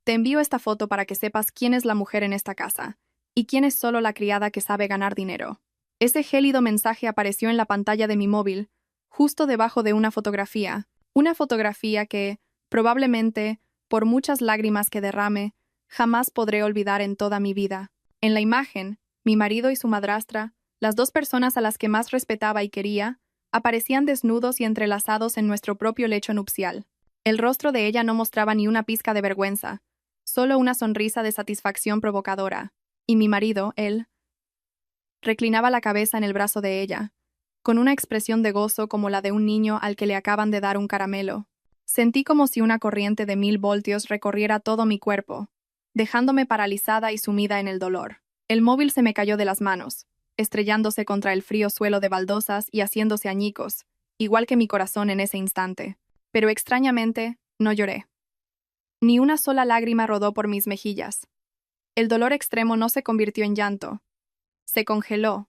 Te envío esta foto para que sepas quién es la mujer en esta casa y quién es solo la criada que sabe ganar dinero. Ese gélido mensaje apareció en la pantalla de mi móvil, justo debajo de una fotografía que, probablemente, por muchas lágrimas que derrame, jamás podré olvidar en toda mi vida. En la imagen, mi marido y su madrastra, las dos personas a las que más respetaba y quería, aparecían desnudos y entrelazados en nuestro propio lecho nupcial. El rostro de ella no mostraba ni una pizca de vergüenza, solo una sonrisa de satisfacción provocadora, y mi marido, él, reclinaba la cabeza en el brazo de ella, con una expresión de gozo como la de un niño al que le acaban de dar un caramelo. Sentí como si una corriente de 1000 voltios recorriera todo mi cuerpo, dejándome paralizada y sumida en el dolor. El móvil se me cayó de las manos, estrellándose contra el frío suelo de baldosas y haciéndose añicos, igual que mi corazón en ese instante. Pero extrañamente, no lloré. Ni una sola lágrima rodó por mis mejillas. El dolor extremo no se convirtió en llanto. Se congeló,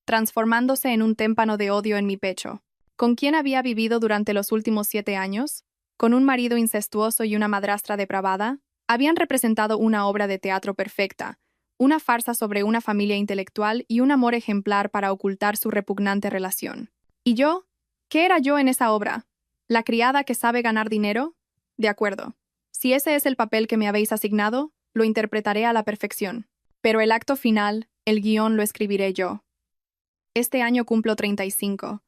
transformándose en un témpano de odio en mi pecho. ¿Con quién había vivido durante los últimos 7 años? ¿Con un marido incestuoso y una madrastra depravada? Habían representado una obra de teatro perfecta, una farsa sobre una familia intelectual y un amor ejemplar para ocultar su repugnante relación. ¿Y yo? ¿Qué era yo en esa obra? ¿La criada que sabe ganar dinero? De acuerdo. Si ese es el papel que me habéis asignado, lo interpretaré a la perfección. Pero el acto final, el guión lo escribiré yo. Este año cumplo 35.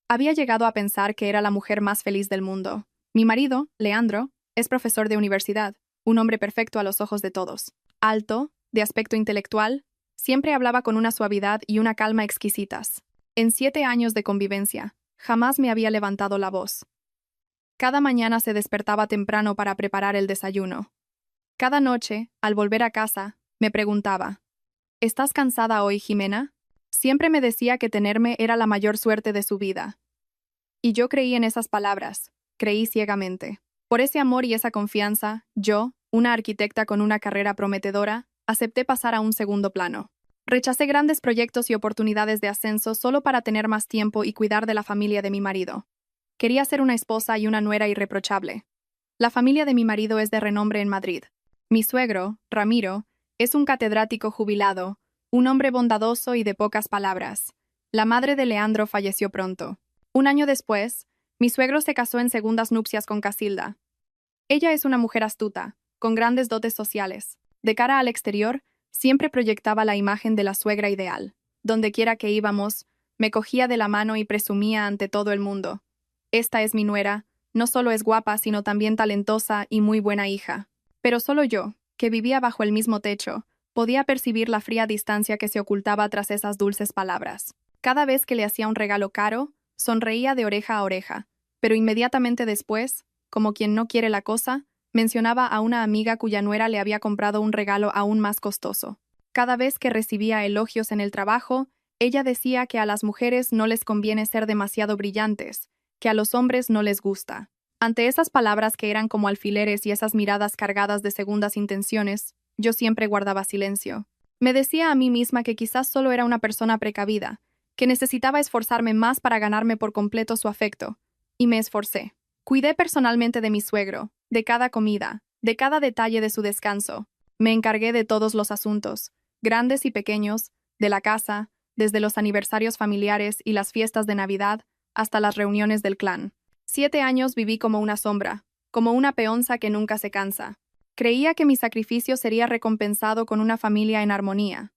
Había llegado a pensar que era la mujer más feliz del mundo. Mi marido, Leandro, es profesor de universidad, un hombre perfecto a los ojos de todos. Alto, de aspecto intelectual, siempre hablaba con una suavidad y una calma exquisitas. En 7 años de convivencia, jamás me había levantado la voz. Cada mañana se despertaba temprano para preparar el desayuno. Cada noche, al volver a casa, me preguntaba: ¿estás cansada hoy, Jimena? Siempre me decía que tenerme era la mayor suerte de su vida. Y yo creí en esas palabras, creí ciegamente. Por ese amor y esa confianza, yo, una arquitecta con una carrera prometedora, acepté pasar a un segundo plano. Rechacé grandes proyectos y oportunidades de ascenso solo para tener más tiempo y cuidar de la familia de mi marido. Quería ser una esposa y una nuera irreprochable. La familia de mi marido es de renombre en Madrid. Mi suegro, Ramiro, es un catedrático jubilado, un hombre bondadoso y de pocas palabras. La madre de Leandro falleció pronto. Un año después, mi suegro se casó en segundas nupcias con Casilda. Ella es una mujer astuta, con grandes dotes sociales. De cara al exterior, siempre proyectaba la imagen de la suegra ideal. Donde quiera que íbamos, me cogía de la mano y presumía ante todo el mundo: esta es mi nuera, no solo es guapa, sino también talentosa y muy buena hija. Pero solo yo, que vivía bajo el mismo techo, podía percibir la fría distancia que se ocultaba tras esas dulces palabras. Cada vez que le hacía un regalo caro, sonreía de oreja a oreja, pero inmediatamente después, como quien no quiere la cosa, mencionaba a una amiga cuya nuera le había comprado un regalo aún más costoso. Cada vez que recibía elogios en el trabajo, ella decía que a las mujeres no les conviene ser demasiado brillantes, que a los hombres no les gusta. Ante esas palabras que eran como alfileres y esas miradas cargadas de segundas intenciones, yo siempre guardaba silencio. Me decía a mí misma que quizás solo era una persona precavida, que necesitaba esforzarme más para ganarme por completo su afecto. Y me esforcé. Cuidé personalmente de mi suegro, de cada comida, de cada detalle de su descanso. Me encargué de todos los asuntos, grandes y pequeños, de la casa, desde los aniversarios familiares y las fiestas de Navidad hasta las reuniones del clan. 7 años viví como una sombra, como una peonza que nunca se cansa. Creía que mi sacrificio sería recompensado con una familia en armonía.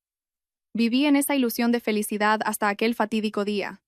Viví en esa ilusión de felicidad hasta aquel fatídico día.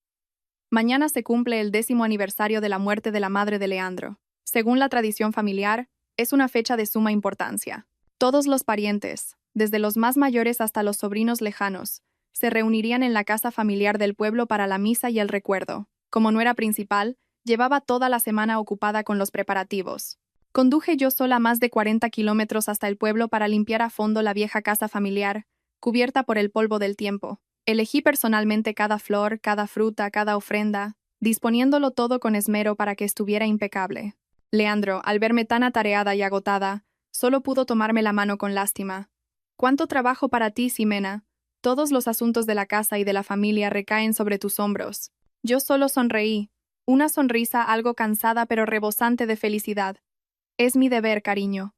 Mañana se cumple el 10º aniversario de la muerte de la madre de Leandro. Según la tradición familiar, es una fecha de suma importancia. Todos los parientes, desde los más mayores hasta los sobrinos lejanos, se reunirían en la casa familiar del pueblo para la misa y el recuerdo. Como nuera principal, llevaba toda la semana ocupada con los preparativos. Conduje yo sola más de 40 kilómetros hasta el pueblo para limpiar a fondo la vieja casa familiar, cubierta por el polvo del tiempo. Elegí personalmente cada flor, cada fruta, cada ofrenda, disponiéndolo todo con esmero para que estuviera impecable. Leandro, al verme tan atareada y agotada, solo pudo tomarme la mano con lástima. «¿Cuánto trabajo para ti, Ximena? Todos los asuntos de la casa y de la familia recaen sobre tus hombros». Yo solo sonreí, una sonrisa algo cansada pero rebosante de felicidad. «Es mi deber, cariño».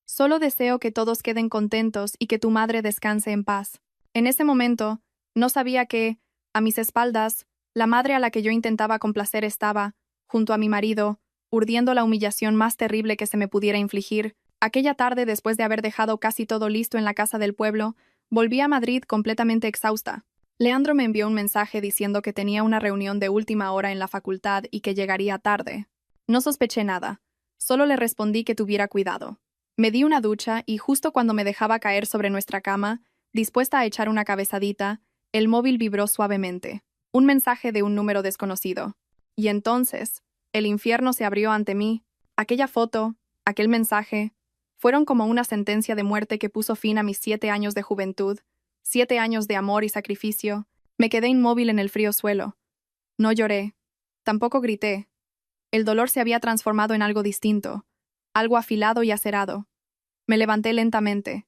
Solo deseo que todos queden contentos y que tu madre descanse en paz. En ese momento, no sabía que, a mis espaldas, la madre a la que yo intentaba complacer estaba, junto a mi marido, urdiendo la humillación más terrible que se me pudiera infligir. Aquella tarde, después de haber dejado casi todo listo en la casa del pueblo, volví a Madrid completamente exhausta. Leandro me envió un mensaje diciendo que tenía una reunión de última hora en la facultad y que llegaría tarde. No sospeché nada. Solo le respondí que tuviera cuidado. Me di una ducha y justo cuando me dejaba caer sobre nuestra cama, dispuesta a echar una cabezadita, el móvil vibró suavemente. Un mensaje de un número desconocido. Y entonces, el infierno se abrió ante mí. Aquella foto, aquel mensaje, fueron como una sentencia de muerte que puso fin a mis 7 años de juventud, 7 años de amor y sacrificio. Me quedé inmóvil en el frío suelo. No lloré. Tampoco grité. El dolor se había transformado en algo distinto, algo afilado y acerado. Me levanté lentamente,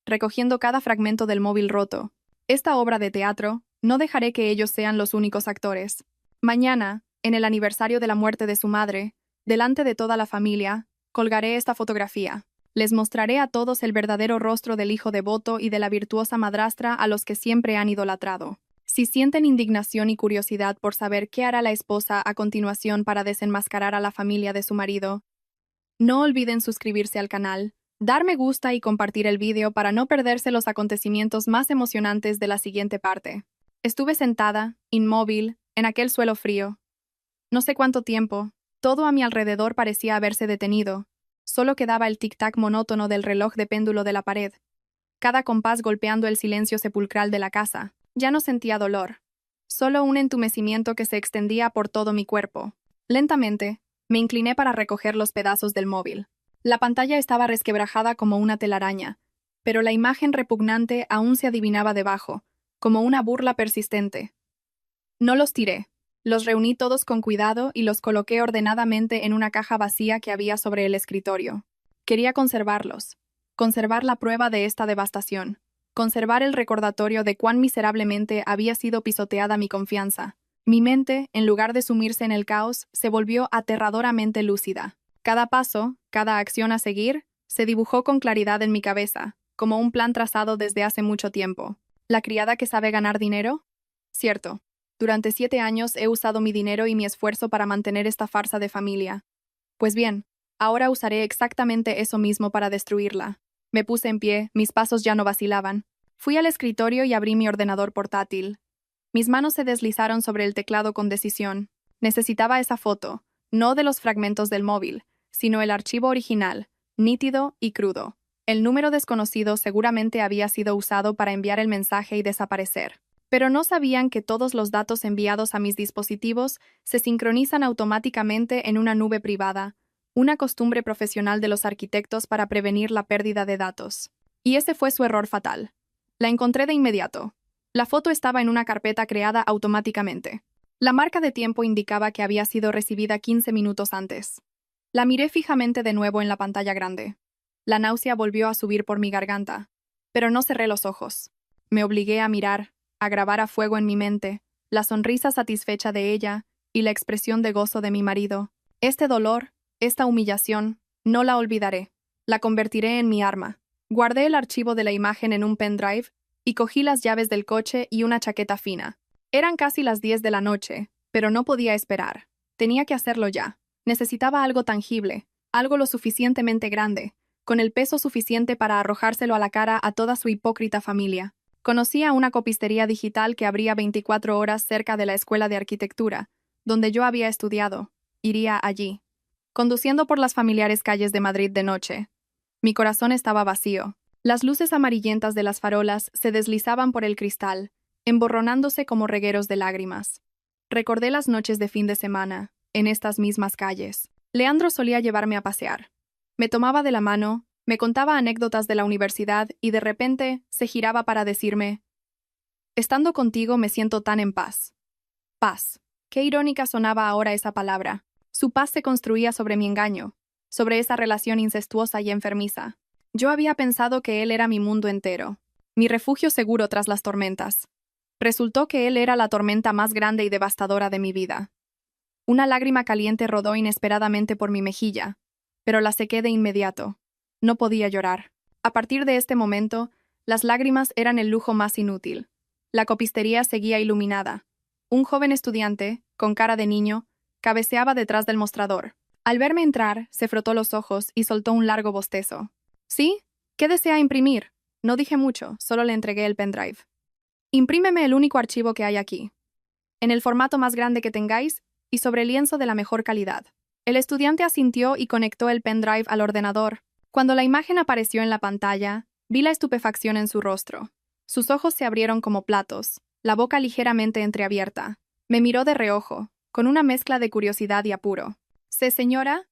recogiendo cada fragmento del móvil roto. Esta obra de teatro, no dejaré que ellos sean los únicos actores. Mañana, en el aniversario de la muerte de su madre, delante de toda la familia, colgaré esta fotografía. Les mostraré a todos el verdadero rostro del hijo devoto y de la virtuosa madrastra a los que siempre han idolatrado. Si sienten indignación y curiosidad por saber qué hará la esposa a continuación para desenmascarar a la familia de su marido, no olviden suscribirse al canal, dar me gusta y compartir el vídeo para no perderse los acontecimientos más emocionantes de la siguiente parte. Estuve sentada, inmóvil, en aquel suelo frío. No sé cuánto tiempo, todo a mi alrededor parecía haberse detenido. Solo quedaba el tic-tac monótono del reloj de péndulo de la pared, cada compás golpeando el silencio sepulcral de la casa. Ya no sentía dolor, solo un entumecimiento que se extendía por todo mi cuerpo. Lentamente, me incliné para recoger los pedazos del móvil. La pantalla estaba resquebrajada como una telaraña, pero la imagen repugnante aún se adivinaba debajo, como una burla persistente. No los tiré. Los reuní todos con cuidado y los coloqué ordenadamente en una caja vacía que había sobre el escritorio. Quería conservarlos, conservar la prueba de esta devastación, conservar el recordatorio de cuán miserablemente había sido pisoteada mi confianza. Mi mente, en lugar de sumirse en el caos, se volvió aterradoramente lúcida. Cada paso, cada acción a seguir, se dibujó con claridad en mi cabeza, como un plan trazado desde hace mucho tiempo. ¿La criada que sabe ganar dinero? Cierto. Durante 7 años he usado mi dinero y mi esfuerzo para mantener esta farsa de familia. Pues bien, ahora usaré exactamente eso mismo para destruirla. Me puse en pie, mis pasos ya no vacilaban. Fui al escritorio y abrí mi ordenador portátil. Mis manos se deslizaron sobre el teclado con decisión. Necesitaba esa foto, no de los fragmentos del móvil, sino el archivo original, nítido y crudo. El número desconocido seguramente había sido usado para enviar el mensaje y desaparecer. Pero no sabían que todos los datos enviados a mis dispositivos se sincronizan automáticamente en una nube privada, una costumbre profesional de los arquitectos para prevenir la pérdida de datos. Y ese fue su error fatal. La encontré de inmediato. La foto estaba en una carpeta creada automáticamente. La marca de tiempo indicaba que había sido recibida 15 minutos antes. La miré fijamente de nuevo en la pantalla grande. La náusea volvió a subir por mi garganta, pero no cerré los ojos. Me obligué a mirar, a grabar a fuego en mi mente, la sonrisa satisfecha de ella y la expresión de gozo de mi marido. Este dolor, esta humillación, no la olvidaré. La convertiré en mi arma. Guardé el archivo de la imagen en un pendrive y cogí las llaves del coche y una chaqueta fina. Eran casi las 10 de la noche, pero no podía esperar. Tenía que hacerlo ya. Necesitaba algo tangible, algo lo suficientemente grande, con el peso suficiente para arrojárselo a la cara a toda su hipócrita familia. Conocía una copistería digital que abría 24 horas cerca de la escuela de arquitectura, donde yo había estudiado. Iría allí. Conduciendo por las familiares calles de Madrid de noche. Mi corazón estaba vacío. Las luces amarillentas de las farolas se deslizaban por el cristal, emborronándose como regueros de lágrimas. Recordé las noches de fin de semana, en estas mismas calles. Leandro solía llevarme a pasear. Me tomaba de la mano, me contaba anécdotas de la universidad y de repente se giraba para decirme: «Estando contigo me siento tan en paz». Paz. Qué irónica sonaba ahora esa palabra. Su paz se construía sobre mi engaño, sobre esa relación incestuosa y enfermiza. Yo había pensado que él era mi mundo entero, mi refugio seguro tras las tormentas. Resultó que él era la tormenta más grande y devastadora de mi vida. Una lágrima caliente rodó inesperadamente por mi mejilla, pero la sequé de inmediato. No podía llorar. A partir de este momento, las lágrimas eran el lujo más inútil. La copistería seguía iluminada. Un joven estudiante, con cara de niño, cabeceaba detrás del mostrador. Al verme entrar, se frotó los ojos y soltó un largo bostezo. ¿Sí? ¿Qué desea imprimir? No dije mucho, solo le entregué el pendrive. Imprímeme el único archivo que hay aquí, en el formato más grande que tengáis y sobre lienzo de la mejor calidad. El estudiante asintió y conectó el pendrive al ordenador. Cuando la imagen apareció en la pantalla, vi la estupefacción en su rostro. Sus ojos se abrieron como platos, la boca ligeramente entreabierta. Me miró de reojo, con una mezcla de curiosidad y apuro. Señora,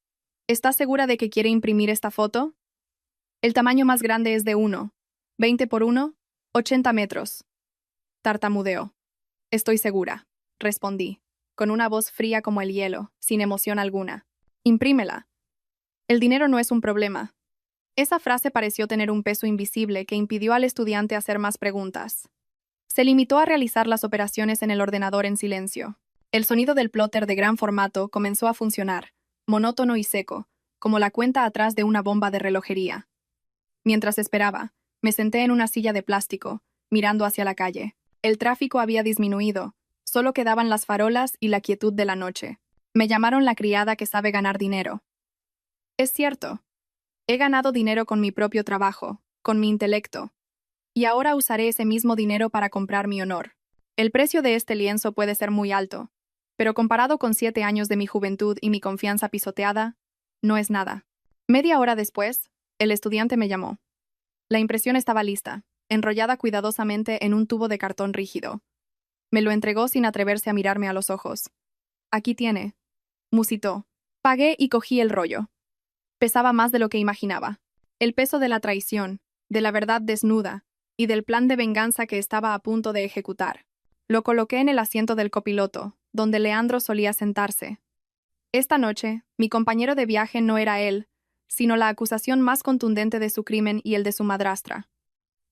¿está segura de que quiere imprimir esta foto? El tamaño más grande es de 20 por 80 metros. Tartamudeó. Estoy segura, respondí, con una voz fría como el hielo, sin emoción alguna. Imprímela. El dinero no es un problema. Esa frase pareció tener un peso invisible que impidió al estudiante hacer más preguntas. Se limitó a realizar las operaciones en el ordenador en silencio. El sonido del plotter de gran formato comenzó a funcionar, monótono y seco, como la cuenta atrás de una bomba de relojería. Mientras esperaba, me senté en una silla de plástico, mirando hacia la calle. El tráfico había disminuido, solo quedaban las farolas y la quietud de la noche. Me llamaron la criada que sabe ganar dinero. Es cierto. He ganado dinero con mi propio trabajo, con mi intelecto. Y ahora usaré ese mismo dinero para comprar mi honor. El precio de este lienzo puede ser muy alto, pero comparado con 7 años de mi juventud y mi confianza pisoteada, no es nada. Media hora después, el estudiante me llamó. La impresión estaba lista, enrollada cuidadosamente en un tubo de cartón rígido. Me lo entregó sin atreverse a mirarme a los ojos. Aquí tiene, musitó. Pagué y cogí el rollo. Pesaba más de lo que imaginaba. El peso de la traición, de la verdad desnuda y del plan de venganza que estaba a punto de ejecutar. Lo coloqué en el asiento del copiloto, donde Leandro solía sentarse. Esta noche, mi compañero de viaje no era él, sino la acusación más contundente de su crimen y el de su madrastra.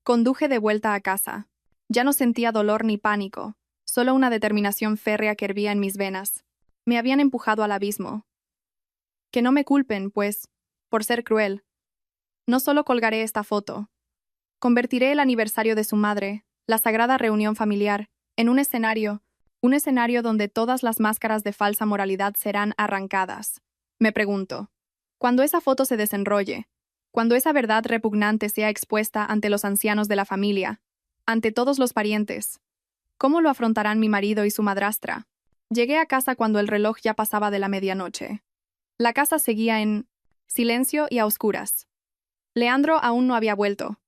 Conduje de vuelta a casa. Ya no sentía dolor ni pánico, solo una determinación férrea que hervía en mis venas. Me habían empujado al abismo. Que no me culpen, pues, por ser cruel. No solo colgaré esta foto. Convertiré el aniversario de su madre, la sagrada reunión familiar, en un escenario donde todas las máscaras de falsa moralidad serán arrancadas. Me pregunto, cuando esa foto se desenrolle, cuando esa verdad repugnante sea expuesta ante los ancianos de la familia, ante todos los parientes, ¿cómo lo afrontarán mi marido y su madrastra? Llegué a casa cuando el reloj ya pasaba de la medianoche. La casa seguía en silencio y a oscuras. Leandro aún no había vuelto.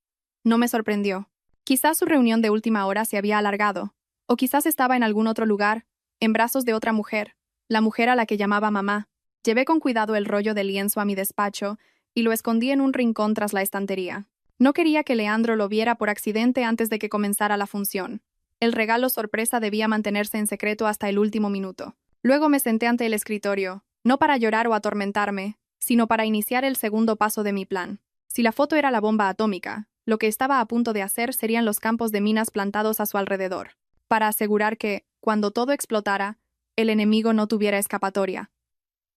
No me sorprendió. Quizás su reunión de última hora se había alargado, o quizás estaba en algún otro lugar, en brazos de otra mujer, la mujer a la que llamaba mamá. Llevé con cuidado el rollo de lienzo a mi despacho y lo escondí en un rincón tras la estantería. No quería que Leandro lo viera por accidente antes de que comenzara la función. El regalo sorpresa debía mantenerse en secreto hasta el último minuto. Luego me senté ante el escritorio, no para llorar o atormentarme, sino para iniciar el segundo paso de mi plan. Si la foto era la bomba atómica, lo que estaba a punto de hacer serían los campos de minas plantados a su alrededor, para asegurar que, cuando todo explotara, el enemigo no tuviera escapatoria.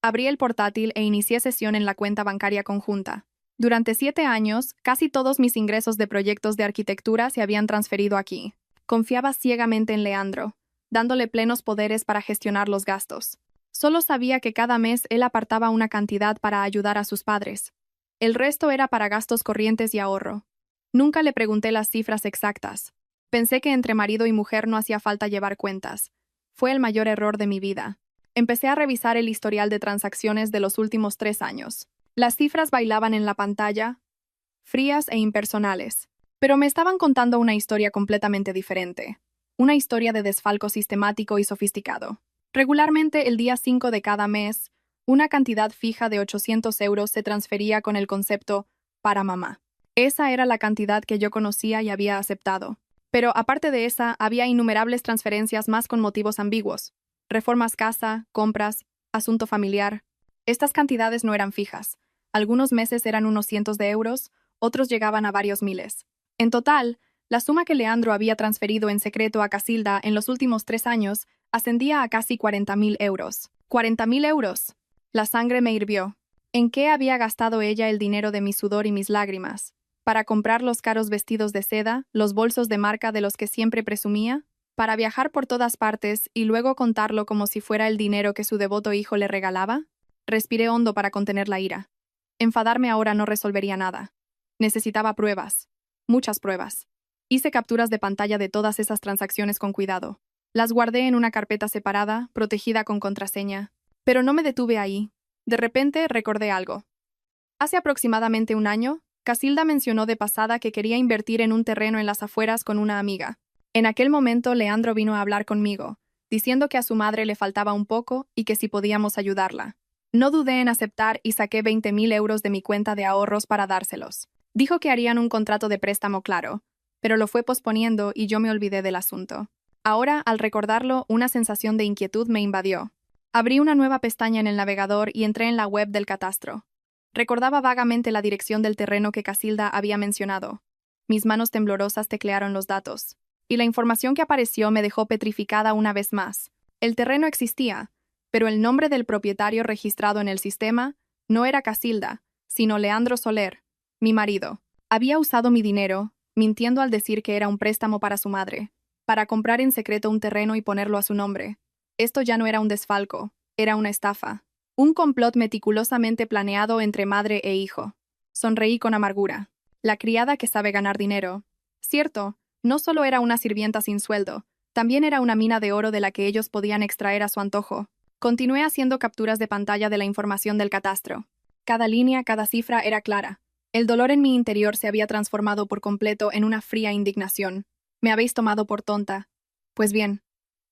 Abrí el portátil e inicié sesión en la cuenta bancaria conjunta. Durante 7 años, casi todos mis ingresos de proyectos de arquitectura se habían transferido aquí. Confiaba ciegamente en Leandro, dándole plenos poderes para gestionar los gastos. Solo sabía que cada mes él apartaba una cantidad para ayudar a sus padres. El resto era para gastos corrientes y ahorro. Nunca le pregunté las cifras exactas. Pensé que entre marido y mujer no hacía falta llevar cuentas. Fue el mayor error de mi vida. Empecé a revisar el historial de transacciones de los últimos 3 años. Las cifras bailaban en la pantalla, frías e impersonales, pero me estaban contando una historia completamente diferente. Una historia de desfalco sistemático y sofisticado. Regularmente, el día 5 de cada mes, una cantidad fija de 800 euros se transfería con el concepto para mamá. Esa era la cantidad que yo conocía y había aceptado. Pero aparte de esa, había innumerables transferencias más con motivos ambiguos. Reformas casa, compras, asunto familiar. Estas cantidades no eran fijas. Algunos meses eran unos cientos de euros, otros llegaban a varios miles. En total, la suma que Leandro había transferido en secreto a Casilda en los últimos 3 años ascendía a casi 40.000 euros. ¡40.000 euros! La sangre me hirvió. ¿En qué había gastado ella el dinero de mi sudor y mis lágrimas? ¿Para comprar los caros vestidos de seda, los bolsos de marca de los que siempre presumía? ¿Para viajar por todas partes y luego contarlo como si fuera el dinero que su devoto hijo le regalaba? Respiré hondo para contener la ira. Enfadarme ahora no resolvería nada. Necesitaba pruebas. Muchas pruebas. Hice capturas de pantalla de todas esas transacciones con cuidado. Las guardé en una carpeta separada, protegida con contraseña. Pero no me detuve ahí. De repente recordé algo. Hace aproximadamente un año, Casilda mencionó de pasada que quería invertir en un terreno en las afueras con una amiga. En aquel momento Leandro vino a hablar conmigo, diciendo que a su madre le faltaba un poco y que si podíamos ayudarla. No dudé en aceptar y saqué 20.000 euros de mi cuenta de ahorros para dárselos. Dijo que harían un contrato de préstamo claro, pero lo fue posponiendo y yo me olvidé del asunto. Ahora, al recordarlo, una sensación de inquietud me invadió. Abrí una nueva pestaña en el navegador y entré en la web del catastro. Recordaba vagamente la dirección del terreno que Casilda había mencionado. Mis manos temblorosas teclearon los datos. Y la información que apareció me dejó petrificada una vez más. El terreno existía, pero el nombre del propietario registrado en el sistema no era Casilda, sino Leandro Soler, mi marido. Había usado mi dinero, mintiendo al decir que era un préstamo para su madre, para comprar en secreto un terreno y ponerlo a su nombre. Esto ya no era un desfalco, era una estafa. Un complot meticulosamente planeado entre madre e hijo. Sonreí con amargura. La criada que sabe ganar dinero. Cierto, no solo era una sirvienta sin sueldo, también era una mina de oro de la que ellos podían extraer a su antojo. Continué haciendo capturas de pantalla de la información del catastro. Cada línea, cada cifra era clara. El dolor en mi interior se había transformado por completo en una fría indignación. Me habéis tomado por tonta. Pues bien,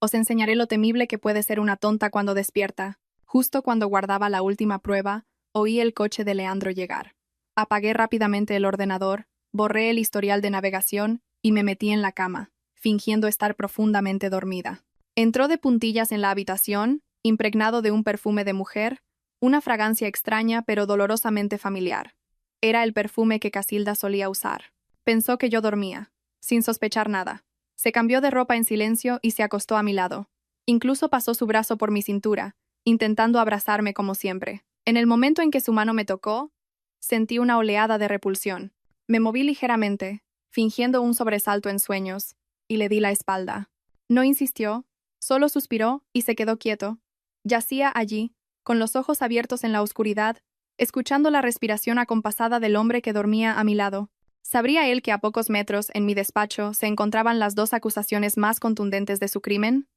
os enseñaré lo temible que puede ser una tonta cuando despierta. Justo cuando guardaba la última prueba, oí el coche de Leandro llegar. Apagué rápidamente el ordenador, borré el historial de navegación y me metí en la cama, fingiendo estar profundamente dormida. Entró de puntillas en la habitación, impregnado de un perfume de mujer, una fragancia extraña pero dolorosamente familiar. Era el perfume que Casilda solía usar. Pensó que yo dormía, sin sospechar nada. Se cambió de ropa en silencio y se acostó a mi lado. Incluso pasó su brazo por mi cintura, intentando abrazarme como siempre. En el momento en que su mano me tocó, sentí una oleada de repulsión. Me moví ligeramente, fingiendo un sobresalto en sueños, y le di la espalda. No insistió, solo suspiró y se quedó quieto. Yacía allí, con los ojos abiertos en la oscuridad, escuchando la respiración acompasada del hombre que dormía a mi lado. ¿Sabría él que a pocos metros, en mi despacho, se encontraban las dos acusaciones más contundentes de su crimen?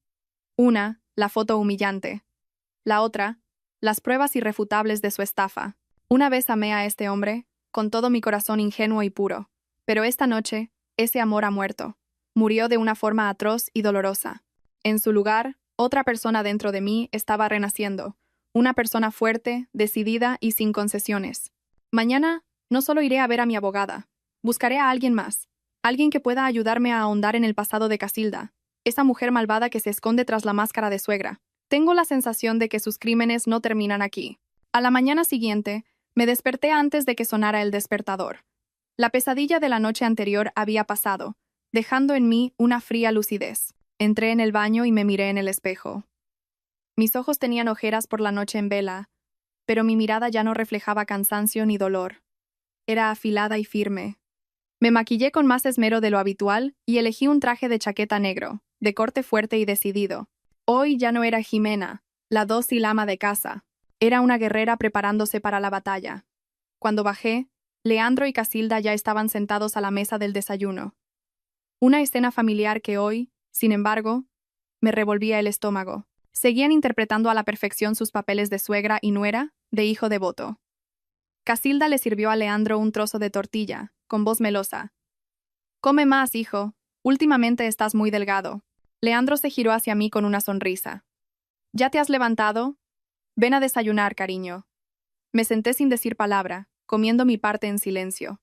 Una, la foto humillante. La otra, las pruebas irrefutables de su estafa. Una vez amé a este hombre, con todo mi corazón ingenuo y puro. Pero esta noche, ese amor ha muerto. Murió de una forma atroz y dolorosa. En su lugar, otra persona dentro de mí estaba renaciendo. Una persona fuerte, decidida y sin concesiones. Mañana, no solo iré a ver a mi abogada. Buscaré a alguien más. Alguien que pueda ayudarme a ahondar en el pasado de Casilda. Esa mujer malvada que se esconde tras la máscara de suegra. Tengo la sensación de que sus crímenes no terminan aquí. A la mañana siguiente, me desperté antes de que sonara el despertador. La pesadilla de la noche anterior había pasado, dejando en mí una fría lucidez. Entré en el baño y me miré en el espejo. Mis ojos tenían ojeras por la noche en vela, pero mi mirada ya no reflejaba cansancio ni dolor. Era afilada y firme. Me maquillé con más esmero de lo habitual y elegí un traje de chaqueta negro, de corte fuerte y decidido. Hoy ya no era Jimena, la dócil ama de casa. Era una guerrera preparándose para la batalla. Cuando bajé, Leandro y Casilda ya estaban sentados a la mesa del desayuno. Una escena familiar que hoy, sin embargo, me revolvía el estómago. Seguían interpretando a la perfección sus papeles de suegra y nuera, de hijo devoto. Casilda le sirvió a Leandro un trozo de tortilla, con voz melosa. «Come más, hijo. Últimamente estás muy delgado». Leandro se giró hacia mí con una sonrisa. «¿Ya te has levantado? Ven a desayunar, cariño». Me senté sin decir palabra, comiendo mi parte en silencio.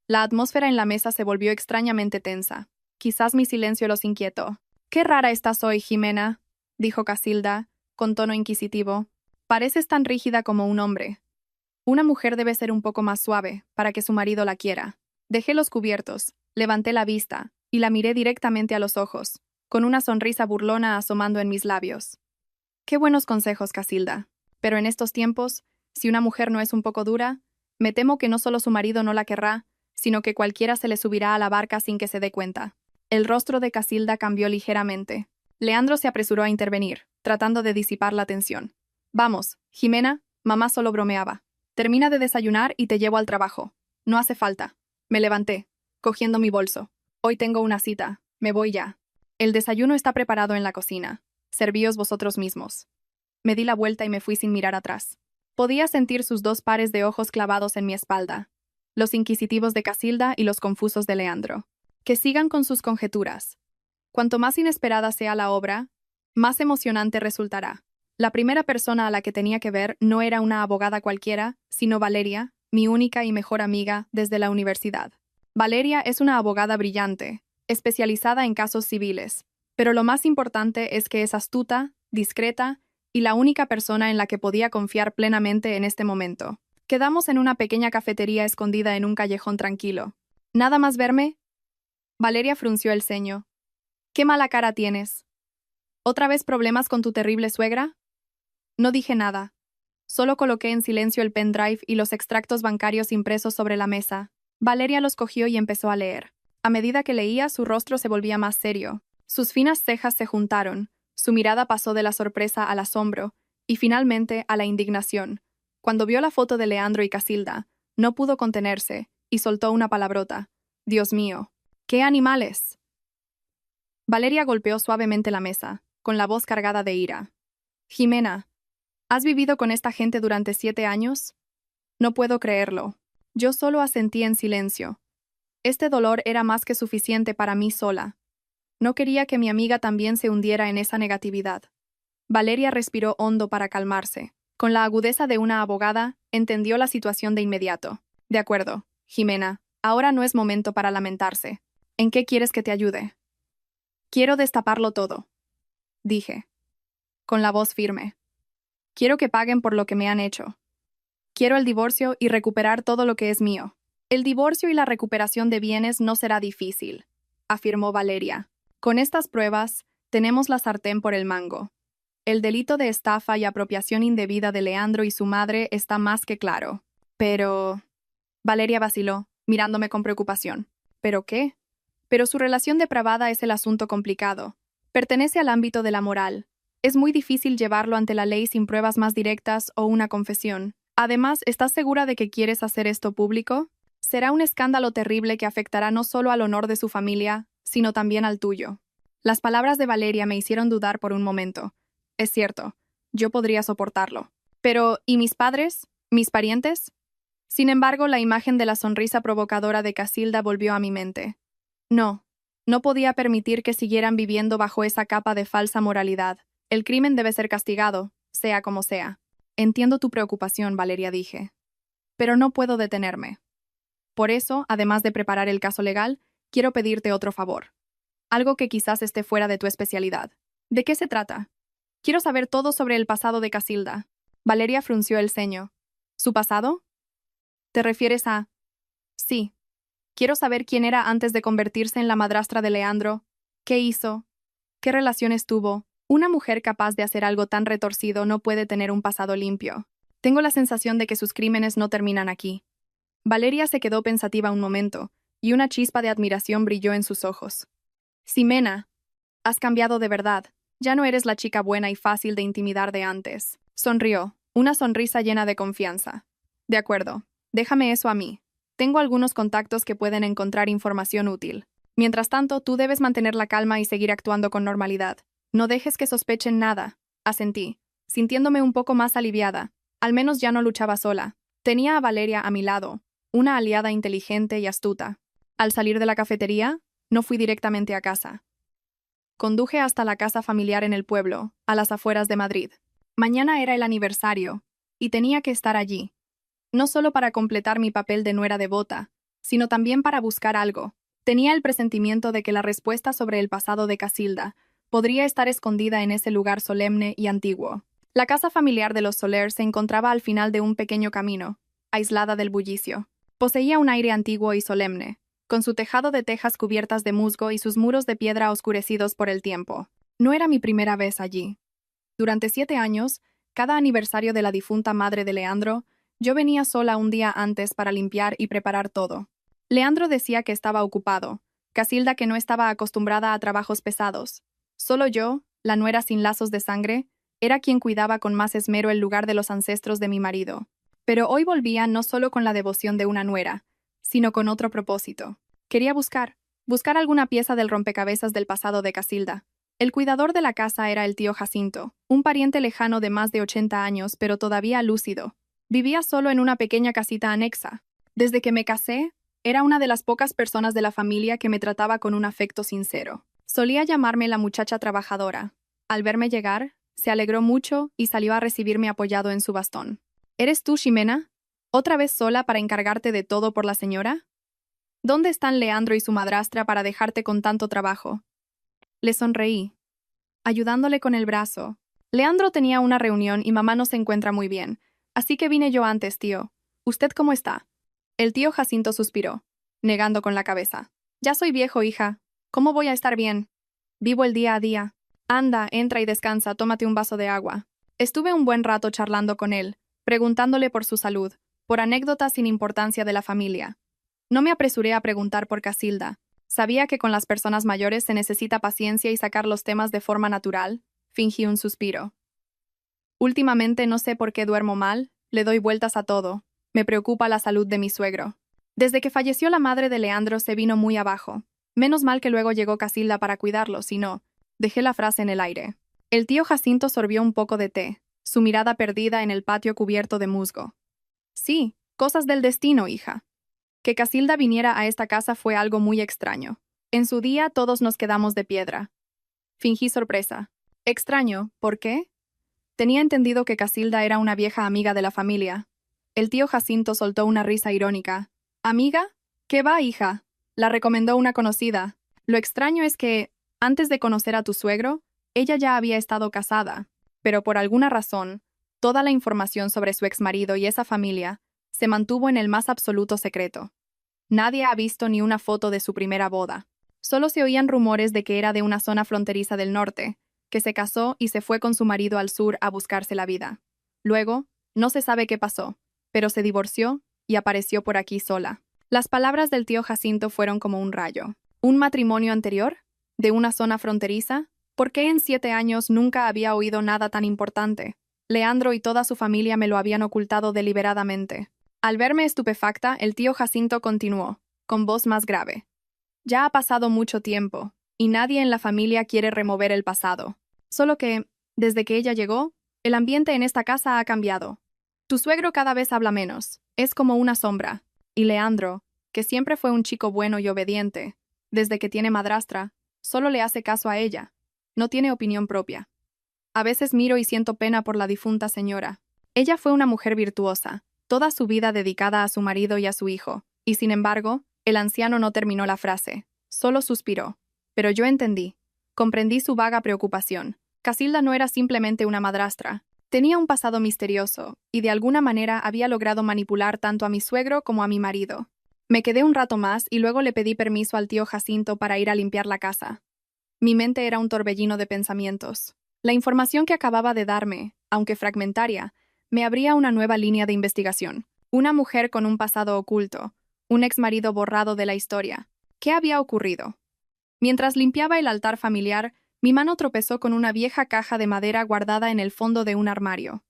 La atmósfera en la mesa se volvió extrañamente tensa. Quizás mi silencio los inquietó. «Qué rara estás hoy, Jimena», dijo Casilda, con tono inquisitivo. «Pareces tan rígida como un hombre». Una mujer debe ser un poco más suave para que su marido la quiera. Dejé los cubiertos, levanté la vista y la miré directamente a los ojos, con una sonrisa burlona asomando en mis labios. Qué buenos consejos, Casilda. Pero en estos tiempos, Si una mujer no es un poco dura, me temo que no solo su marido no la querrá, sino que cualquiera se le subirá a la barca sin que se dé cuenta. El rostro de Casilda cambió ligeramente. Leandro se apresuró a intervenir, tratando de disipar la tensión. Vamos, Jimena, mamá solo bromeaba. Termina de desayunar y te llevo al trabajo. No hace falta. Me levanté, cogiendo mi bolso. Hoy tengo una cita. Me voy ya. El desayuno está preparado en la cocina. Servíos vosotros mismos. Me di la vuelta y me fui sin mirar atrás. Podía sentir sus dos pares de ojos clavados en mi espalda, los inquisitivos de Casilda y los confusos de Leandro. Que sigan con sus conjeturas. Cuanto más inesperada sea la obra, más emocionante resultará. La primera persona a la que tenía que ver no era una abogada cualquiera, sino Valeria, mi única y mejor amiga desde la universidad. Valeria es una abogada brillante, especializada en casos civiles, pero lo más importante es que es astuta, discreta y la única persona en la que podía confiar plenamente en este momento. Quedamos en una pequeña cafetería escondida en un callejón tranquilo. ¿Nada más verme? Valeria frunció el ceño. ¿Qué mala cara tienes? ¿Otra vez problemas con tu terrible suegra? No dije nada. Solo coloqué en silencio el pendrive y los extractos bancarios impresos sobre la mesa. Valeria los cogió y empezó a leer. A medida que leía, su rostro se volvía más serio. Sus finas cejas se juntaron, su mirada pasó de la sorpresa al asombro, y finalmente a la indignación. Cuando vio la foto de Leandro y Casilda, no pudo contenerse, y soltó una palabrota. Dios mío, ¡qué animales! Valeria golpeó suavemente la mesa, con la voz cargada de ira. Jimena, ¿has vivido con esta gente durante 7 años? No puedo creerlo. Yo solo asentí en silencio. Este dolor era más que suficiente para mí sola. No quería que mi amiga también se hundiera en esa negatividad. Valeria respiró hondo para calmarse. Con la agudeza de una abogada, entendió la situación de inmediato. De acuerdo, Jimena, ahora no es momento para lamentarse. ¿En qué quieres que te ayude? Quiero destaparlo todo, dije, con la voz firme. Quiero que paguen por lo que me han hecho. Quiero el divorcio y recuperar todo lo que es mío. El divorcio y la recuperación de bienes no será difícil, afirmó Valeria. Con estas pruebas, tenemos la sartén por el mango. El delito de estafa y apropiación indebida de Leandro y su madre está más que claro. Pero... Valeria vaciló, mirándome con preocupación. ¿Pero qué? Pero su relación depravada es el asunto complicado. Pertenece al ámbito de la moral. Es muy difícil llevarlo ante la ley sin pruebas más directas o una confesión. Además, ¿estás segura de que quieres hacer esto público? Será un escándalo terrible que afectará no solo al honor de su familia, sino también al tuyo. Las palabras de Valeria me hicieron dudar por un momento. Es cierto, yo podría soportarlo. Pero, ¿y mis padres? ¿Mis parientes? Sin embargo, la imagen de la sonrisa provocadora de Casilda volvió a mi mente. No, no podía permitir que siguieran viviendo bajo esa capa de falsa moralidad. El crimen debe ser castigado, sea como sea. Entiendo tu preocupación, Valeria, dije. Pero no puedo detenerme. Por eso, además de preparar el caso legal, quiero pedirte otro favor. Algo que quizás esté fuera de tu especialidad. ¿De qué se trata? Quiero saber todo sobre el pasado de Casilda. Valeria frunció el ceño. ¿Su pasado? ¿Te refieres a...? Sí. Quiero saber quién era antes de convertirse en la madrastra de Leandro. ¿Qué hizo? ¿Qué relaciones tuvo? Una mujer capaz de hacer algo tan retorcido no puede tener un pasado limpio. Tengo la sensación de que sus crímenes no terminan aquí. Valeria se quedó pensativa un momento, y una chispa de admiración brilló en sus ojos. Ximena, has cambiado de verdad. Ya no eres la chica buena y fácil de intimidar de antes. Sonrió, una sonrisa llena de confianza. De acuerdo, déjame eso a mí. Tengo algunos contactos que pueden encontrar información útil. Mientras tanto, tú debes mantener la calma y seguir actuando con normalidad. No dejes que sospechen nada, asentí, sintiéndome un poco más aliviada. Al menos ya no luchaba sola. Tenía a Valeria a mi lado, una aliada inteligente y astuta. Al salir de la cafetería, no fui directamente a casa. Conduje hasta la casa familiar en el pueblo, a las afueras de Madrid. Mañana era el aniversario, y tenía que estar allí. No solo para completar mi papel de nuera devota, sino también para buscar algo. Tenía el presentimiento de que la respuesta sobre el pasado de Casilda podría estar escondida en ese lugar solemne y antiguo. La casa familiar de los Soler se encontraba al final de un pequeño camino, aislada del bullicio. Poseía un aire antiguo y solemne, con su tejado de tejas cubiertas de musgo y sus muros de piedra oscurecidos por el tiempo. No era mi primera vez allí. Durante 7 años, Cada aniversario de la difunta madre de Leandro, yo venía sola un día antes para limpiar y preparar todo. Leandro decía que estaba ocupado, Casilda que no estaba acostumbrada a trabajos pesados. Solo yo, la nuera sin lazos de sangre, era quien cuidaba con más esmero el lugar de los ancestros de mi marido. Pero hoy volvía no solo con la devoción de una nuera, sino con otro propósito. Quería buscar alguna pieza del rompecabezas del pasado de Casilda. El cuidador de la casa era el tío Jacinto, un pariente lejano de más de 80 años, pero todavía lúcido. Vivía solo en una pequeña casita anexa. Desde que me casé, era una de las pocas personas de la familia que me trataba con un afecto sincero. Solía llamarme la muchacha trabajadora. Al verme llegar, se alegró mucho y salió a recibirme apoyado en su bastón. ¿Eres tú, Ximena? ¿Otra vez sola para encargarte de todo por la señora? ¿Dónde están Leandro y su madrastra para dejarte con tanto trabajo? Le sonreí, ayudándole con el brazo. Leandro tenía una reunión y mamá no se encuentra muy bien, así que vine yo antes, tío. ¿Usted cómo está? El tío Jacinto suspiró, negando con la cabeza. Ya soy viejo, hija. ¿Cómo voy a estar bien? Vivo el día a día. Anda, entra y descansa, tómate un vaso de agua. Estuve un buen rato charlando con él, preguntándole por su salud, por anécdotas sin importancia de la familia. No me apresuré a preguntar por Casilda. Sabía que con las personas mayores se necesita paciencia y sacar los temas de forma natural. Fingí un suspiro. Últimamente no sé por qué duermo mal, le doy vueltas a todo. Me preocupa la salud de mi suegro. Desde que falleció la madre de Leandro se vino muy abajo. Menos mal que luego llegó Casilda para cuidarlo, si no, dejé la frase en el aire. El tío Jacinto sorbió un poco de té, su mirada perdida en el patio cubierto de musgo. Sí, cosas del destino, hija. Que Casilda viniera a esta casa fue algo muy extraño. En su día todos nos quedamos de piedra. Fingí sorpresa. Extraño, ¿por qué? Tenía entendido que Casilda era una vieja amiga de la familia. El tío Jacinto soltó una risa irónica. ¿Amiga? ¿Qué va, hija? La recomendó una conocida. Lo extraño es que, antes de conocer a tu suegro, ella ya había estado casada, pero por alguna razón, toda la información sobre su exmarido y esa familia se mantuvo en el más absoluto secreto. Nadie ha visto ni una foto de su primera boda. Solo se oían rumores de que era de una zona fronteriza del norte, que se casó y se fue con su marido al sur a buscarse la vida. Luego, no se sabe qué pasó, pero se divorció y apareció por aquí sola. Las palabras del tío Jacinto fueron como un rayo. ¿Un matrimonio anterior? ¿De una zona fronteriza? ¿Por qué en 7 años nunca había oído nada tan importante? Leandro y toda su familia me lo habían ocultado deliberadamente. Al verme estupefacta, el tío Jacinto continuó, con voz más grave. Ya ha pasado mucho tiempo, y nadie en la familia quiere remover el pasado. Solo que, desde que ella llegó, el ambiente en esta casa ha cambiado. Tu suegro cada vez habla menos, es como una sombra. Y Leandro, que siempre fue un chico bueno y obediente, desde que tiene madrastra, solo le hace caso a ella. No tiene opinión propia. A veces miro y siento pena por la difunta señora. Ella fue una mujer virtuosa, toda su vida dedicada a su marido y a su hijo, y sin embargo, el anciano no terminó la frase, solo suspiró. Pero yo entendí. Comprendí su vaga preocupación. Casilda no era simplemente una madrastra. Tenía un pasado misterioso, y de alguna manera había logrado manipular tanto a mi suegro como a mi marido. Me quedé un rato más y luego le pedí permiso al tío Jacinto para ir a limpiar la casa. Mi mente era un torbellino de pensamientos. La información que acababa de darme, aunque fragmentaria, me abría una nueva línea de investigación. Una mujer con un pasado oculto, un exmarido borrado de la historia. ¿Qué había ocurrido? Mientras limpiaba el altar familiar, mi mano tropezó con una vieja caja de madera guardada en el fondo de un armario.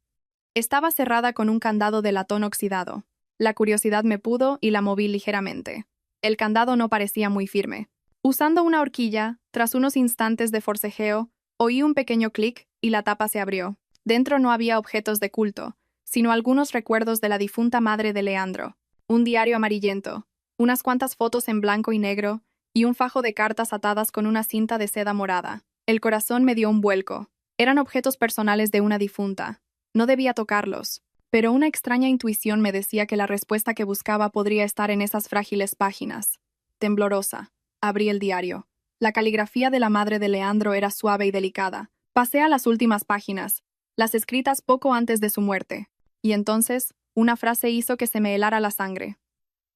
Estaba cerrada con un candado de latón oxidado. La curiosidad me pudo y la moví ligeramente. El candado no parecía muy firme. Usando una horquilla, tras unos instantes de forcejeo, oí un pequeño clic y la tapa se abrió. Dentro no había objetos de culto, sino algunos recuerdos de la difunta madre de Leandro. Un diario amarillento, unas cuantas fotos en blanco y negro y un fajo de cartas atadas con una cinta de seda morada. El corazón me dio un vuelco. Eran objetos personales de una difunta. No debía tocarlos, pero una extraña intuición me decía que la respuesta que buscaba podría estar en esas frágiles páginas. Temblorosa, abrí el diario. La caligrafía de la madre de Leandro era suave y delicada. Pasé a las últimas páginas, las escritas poco antes de su muerte. Y entonces, una frase hizo que se me helara la sangre.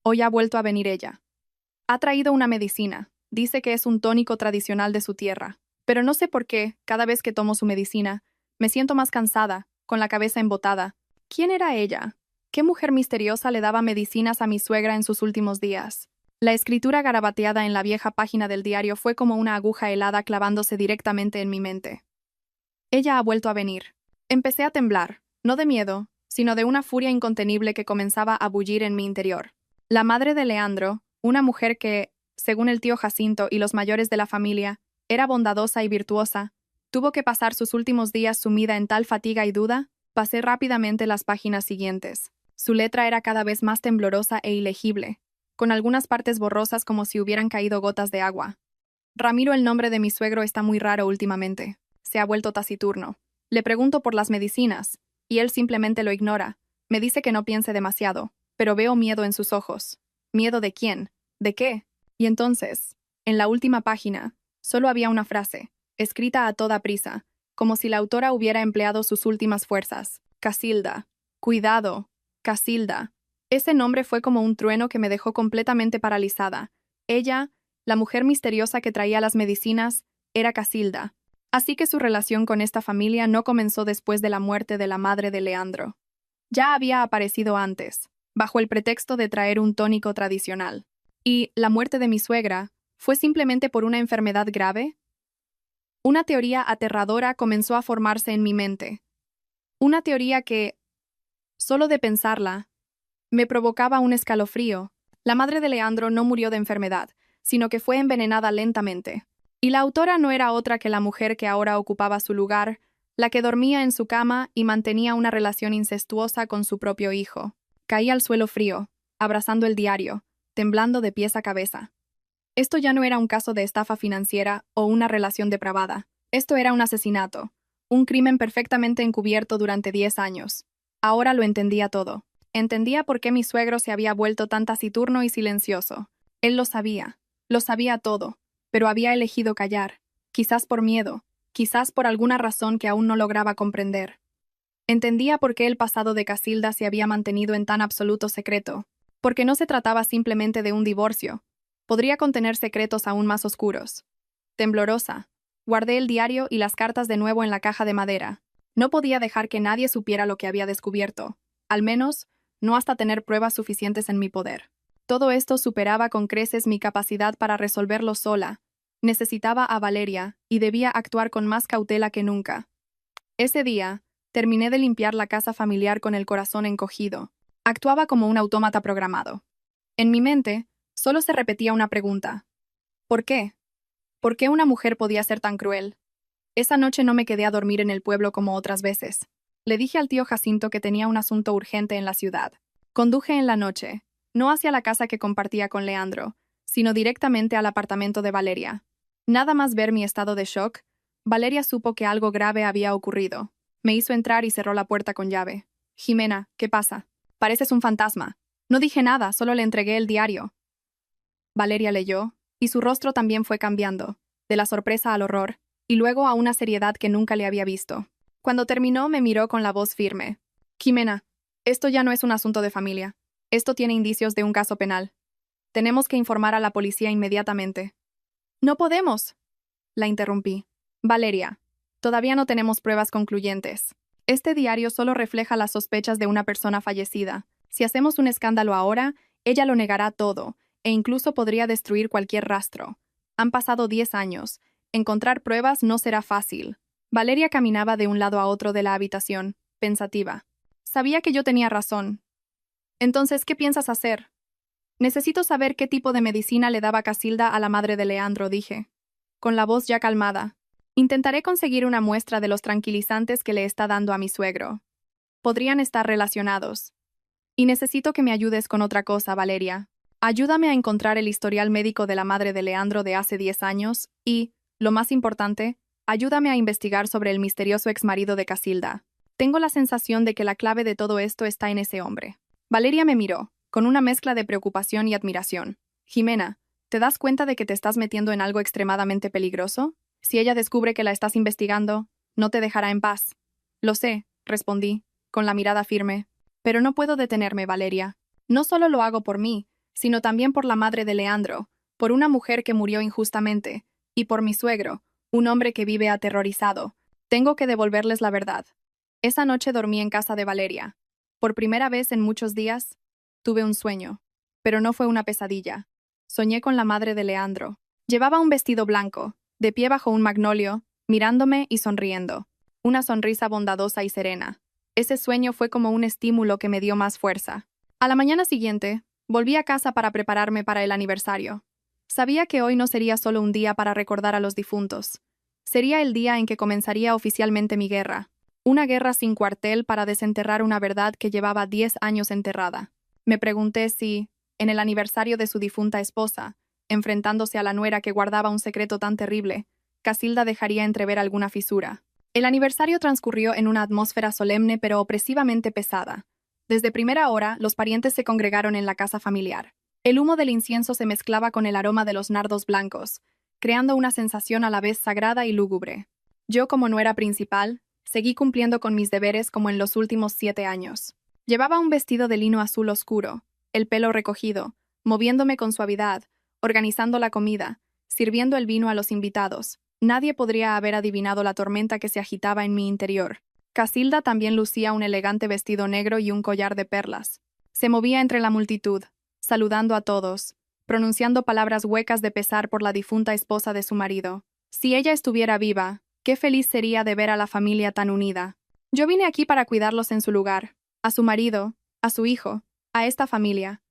Hoy ha vuelto a venir ella. Ha traído una medicina. Dice que es un tónico tradicional de su tierra. Pero no sé por qué, cada vez que tomo su medicina, me siento más cansada, con la cabeza embotada. ¿Quién era ella? ¿Qué mujer misteriosa le daba medicinas a mi suegra en sus últimos días? La escritura garabateada en la vieja página del diario fue como una aguja helada clavándose directamente en mi mente. Ella ha vuelto a venir. Empecé a temblar, no de miedo, sino de una furia incontenible que comenzaba a bullir en mi interior. La madre de Leandro, una mujer que, según el tío Jacinto y los mayores de la familia, era bondadosa y virtuosa, tuvo que pasar sus últimos días sumida en tal fatiga y duda. Pasé rápidamente las páginas siguientes. Su letra era cada vez más temblorosa e ilegible, con algunas partes borrosas como si hubieran caído gotas de agua. Ramiro, el nombre de mi suegro, está muy raro últimamente. Se ha vuelto taciturno. Le pregunto por las medicinas, y él simplemente lo ignora. Me dice que no piense demasiado, pero veo miedo en sus ojos. ¿Miedo de quién? ¿De qué? Y entonces, en la última página, solo había una frase, escrita a toda prisa, como si la autora hubiera empleado sus últimas fuerzas. Casilda. Cuidado. Casilda. Ese nombre fue como un trueno que me dejó completamente paralizada. Ella, la mujer misteriosa que traía las medicinas, era Casilda. Así que su relación con esta familia no comenzó después de la muerte de la madre de Leandro. Ya había aparecido antes, bajo el pretexto de traer un tónico tradicional. ¿Y la muerte de mi suegra fue simplemente por una enfermedad grave? Una teoría aterradora comenzó a formarse en mi mente. Una teoría que, solo de pensarla, me provocaba un escalofrío. La madre de Leandro no murió de enfermedad, sino que fue envenenada lentamente. Y la autora no era otra que la mujer que ahora ocupaba su lugar, la que dormía en su cama y mantenía una relación incestuosa con su propio hijo. Caí al suelo frío, abrazando el diario, temblando de pies a cabeza. Esto ya no era un caso de estafa financiera o una relación depravada. Esto era un asesinato, un crimen perfectamente encubierto durante 10 años. Ahora lo entendía todo. Entendía por qué mi suegro se había vuelto tan taciturno y silencioso. Él lo sabía todo, pero había elegido callar, quizás por miedo, quizás por alguna razón que aún no lograba comprender. Entendía por qué el pasado de Casilda se había mantenido en tan absoluto secreto, porque no se trataba simplemente de un divorcio. Podría contener secretos aún más oscuros. Temblorosa, guardé el diario y las cartas de nuevo en la caja de madera. No podía dejar que nadie supiera lo que había descubierto, al menos, no hasta tener pruebas suficientes en mi poder. Todo esto superaba con creces mi capacidad para resolverlo sola. Necesitaba a Valeria y debía actuar con más cautela que nunca. Ese día, terminé de limpiar la casa familiar con el corazón encogido. Actuaba como un autómata programado. En mi mente, solo se repetía una pregunta. ¿Por qué? ¿Por qué una mujer podía ser tan cruel? Esa noche no me quedé a dormir en el pueblo como otras veces. Le dije al tío Jacinto que tenía un asunto urgente en la ciudad. Conduje en la noche, no hacia la casa que compartía con Leandro, sino directamente al apartamento de Valeria. Nada más ver mi estado de shock, Valeria supo que algo grave había ocurrido. Me hizo entrar y cerró la puerta con llave. Jimena, ¿qué pasa? Pareces un fantasma. No dije nada, solo le entregué el diario. Valeria leyó, y su rostro también fue cambiando, de la sorpresa al horror, y luego a una seriedad que nunca le había visto. Cuando terminó, me miró con la voz firme. Jimena, esto ya no es un asunto de familia. Esto tiene indicios de un caso penal. Tenemos que informar a la policía inmediatamente. No podemos, la interrumpí. Valeria, todavía no tenemos pruebas concluyentes. Este diario solo refleja las sospechas de una persona fallecida. Si hacemos un escándalo ahora, ella lo negará todo, e incluso podría destruir cualquier rastro. Han pasado 10 años. Encontrar pruebas no será fácil. Valeria caminaba de un lado a otro de la habitación, pensativa. Sabía que yo tenía razón. Entonces, ¿qué piensas hacer? Necesito saber qué tipo de medicina le daba Casilda a la madre de Leandro, dije, con la voz ya calmada. Intentaré conseguir una muestra de los tranquilizantes que le está dando a mi suegro. Podrían estar relacionados. Y necesito que me ayudes con otra cosa, Valeria. Ayúdame a encontrar el historial médico de la madre de Leandro de hace 10 años y, lo más importante, ayúdame a investigar sobre el misterioso exmarido de Casilda. Tengo la sensación de que la clave de todo esto está en ese hombre. Valeria me miró, con una mezcla de preocupación y admiración. Jimena, ¿te das cuenta de que te estás metiendo en algo extremadamente peligroso? Si ella descubre que la estás investigando, no te dejará en paz. Lo sé, respondí, con la mirada firme. Pero no puedo detenerme, Valeria. No solo lo hago por mí, sino también por la madre de Leandro, por una mujer que murió injustamente, y por mi suegro, un hombre que vive aterrorizado. Tengo que devolverles la verdad. Esa noche dormí en casa de Valeria. Por primera vez en muchos días, tuve un sueño. Pero no fue una pesadilla. Soñé con la madre de Leandro. Llevaba un vestido blanco, de pie bajo un magnolio, mirándome y sonriendo. Una sonrisa bondadosa y serena. Ese sueño fue como un estímulo que me dio más fuerza. A la mañana siguiente, volví a casa para prepararme para el aniversario. Sabía que hoy no sería solo un día para recordar a los difuntos. Sería el día en que comenzaría oficialmente mi guerra. Una guerra sin cuartel para desenterrar una verdad que llevaba 10 años enterrada. Me pregunté si, en el aniversario de su difunta esposa, enfrentándose a la nuera que guardaba un secreto tan terrible, Casilda dejaría entrever alguna fisura. El aniversario transcurrió en una atmósfera solemne pero opresivamente pesada. Desde primera hora, los parientes se congregaron en la casa familiar. El humo del incienso se mezclaba con el aroma de los nardos blancos, creando una sensación a la vez sagrada y lúgubre. Yo, como nuera principal, seguí cumpliendo con mis deberes como en los últimos 7 años. Llevaba un vestido de lino azul oscuro, el pelo recogido, moviéndome con suavidad, organizando la comida, sirviendo el vino a los invitados. Nadie podría haber adivinado la tormenta que se agitaba en mi interior. Casilda también lucía un elegante vestido negro y un collar de perlas. Se movía entre la multitud, saludando a todos, pronunciando palabras huecas de pesar por la difunta esposa de su marido. Si ella estuviera viva, qué feliz sería de ver a la familia tan unida. Yo vine aquí para cuidarlos en su lugar, a su marido, a su hijo, a esta familia.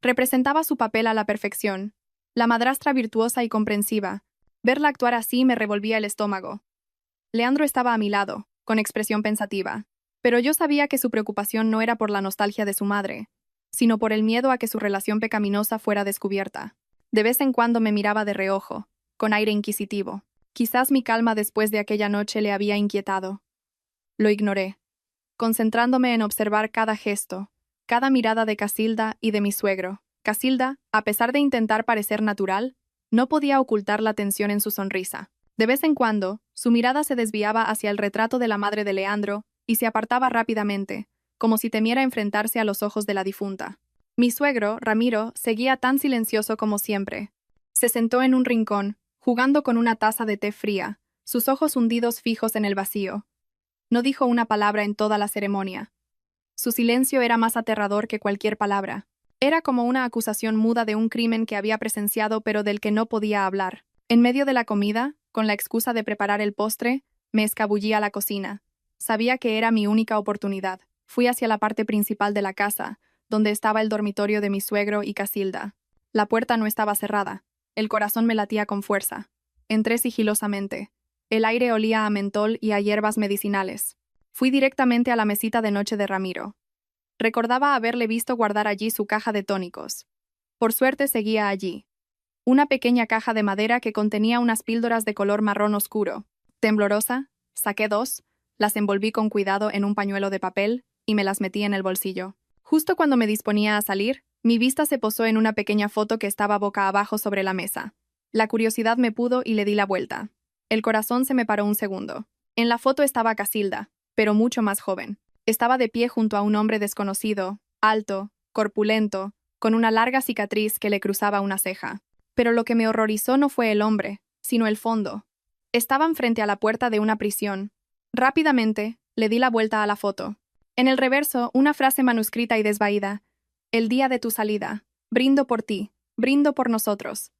Representaba su papel a la perfección, la madrastra virtuosa y comprensiva. Verla actuar así me revolvía el estómago. Leandro estaba a mi lado, con expresión pensativa, pero yo sabía que su preocupación no era por la nostalgia de su madre, sino por el miedo a que su relación pecaminosa fuera descubierta. De vez en cuando me miraba de reojo, con aire inquisitivo. Quizás mi calma después de aquella noche le había inquietado. Lo ignoré, concentrándome en observar cada gesto, cada mirada de Casilda y de mi suegro. Casilda, a pesar de intentar parecer natural, no podía ocultar la tensión en su sonrisa. De vez en cuando, su mirada se desviaba hacia el retrato de la madre de Leandro y se apartaba rápidamente, como si temiera enfrentarse a los ojos de la difunta. Mi suegro, Ramiro, seguía tan silencioso como siempre. Se sentó en un rincón, jugando con una taza de té fría, sus ojos hundidos fijos en el vacío. No dijo una palabra en toda la ceremonia. Su silencio era más aterrador que cualquier palabra. Era como una acusación muda de un crimen que había presenciado pero del que no podía hablar. En medio de la comida, con la excusa de preparar el postre, me escabullí a la cocina. Sabía que era mi única oportunidad. Fui hacia la parte principal de la casa, donde estaba el dormitorio de mi suegro y Casilda. La puerta no estaba cerrada. El corazón me latía con fuerza. Entré sigilosamente. El aire olía a mentol y a hierbas medicinales. Fui directamente a la mesita de noche de Ramiro. Recordaba haberle visto guardar allí su caja de tónicos. Por suerte seguía allí. Una pequeña caja de madera que contenía unas píldoras de color marrón oscuro. Temblorosa, saqué 2, las envolví con cuidado en un pañuelo de papel y me las metí en el bolsillo. Justo cuando me disponía a salir, mi vista se posó en una pequeña foto que estaba boca abajo sobre la mesa. La curiosidad me pudo y le di la vuelta. El corazón se me paró un segundo. En la foto estaba Casilda, pero mucho más joven. Estaba de pie junto a un hombre desconocido, alto, corpulento, con una larga cicatriz que le cruzaba una ceja. Pero lo que me horrorizó no fue el hombre, sino el fondo. Estaban frente a la puerta de una prisión. Rápidamente, le di la vuelta a la foto. En el reverso, una frase manuscrita y desvaída. El día de tu salida. Brindo por ti. Brindo por nosotros.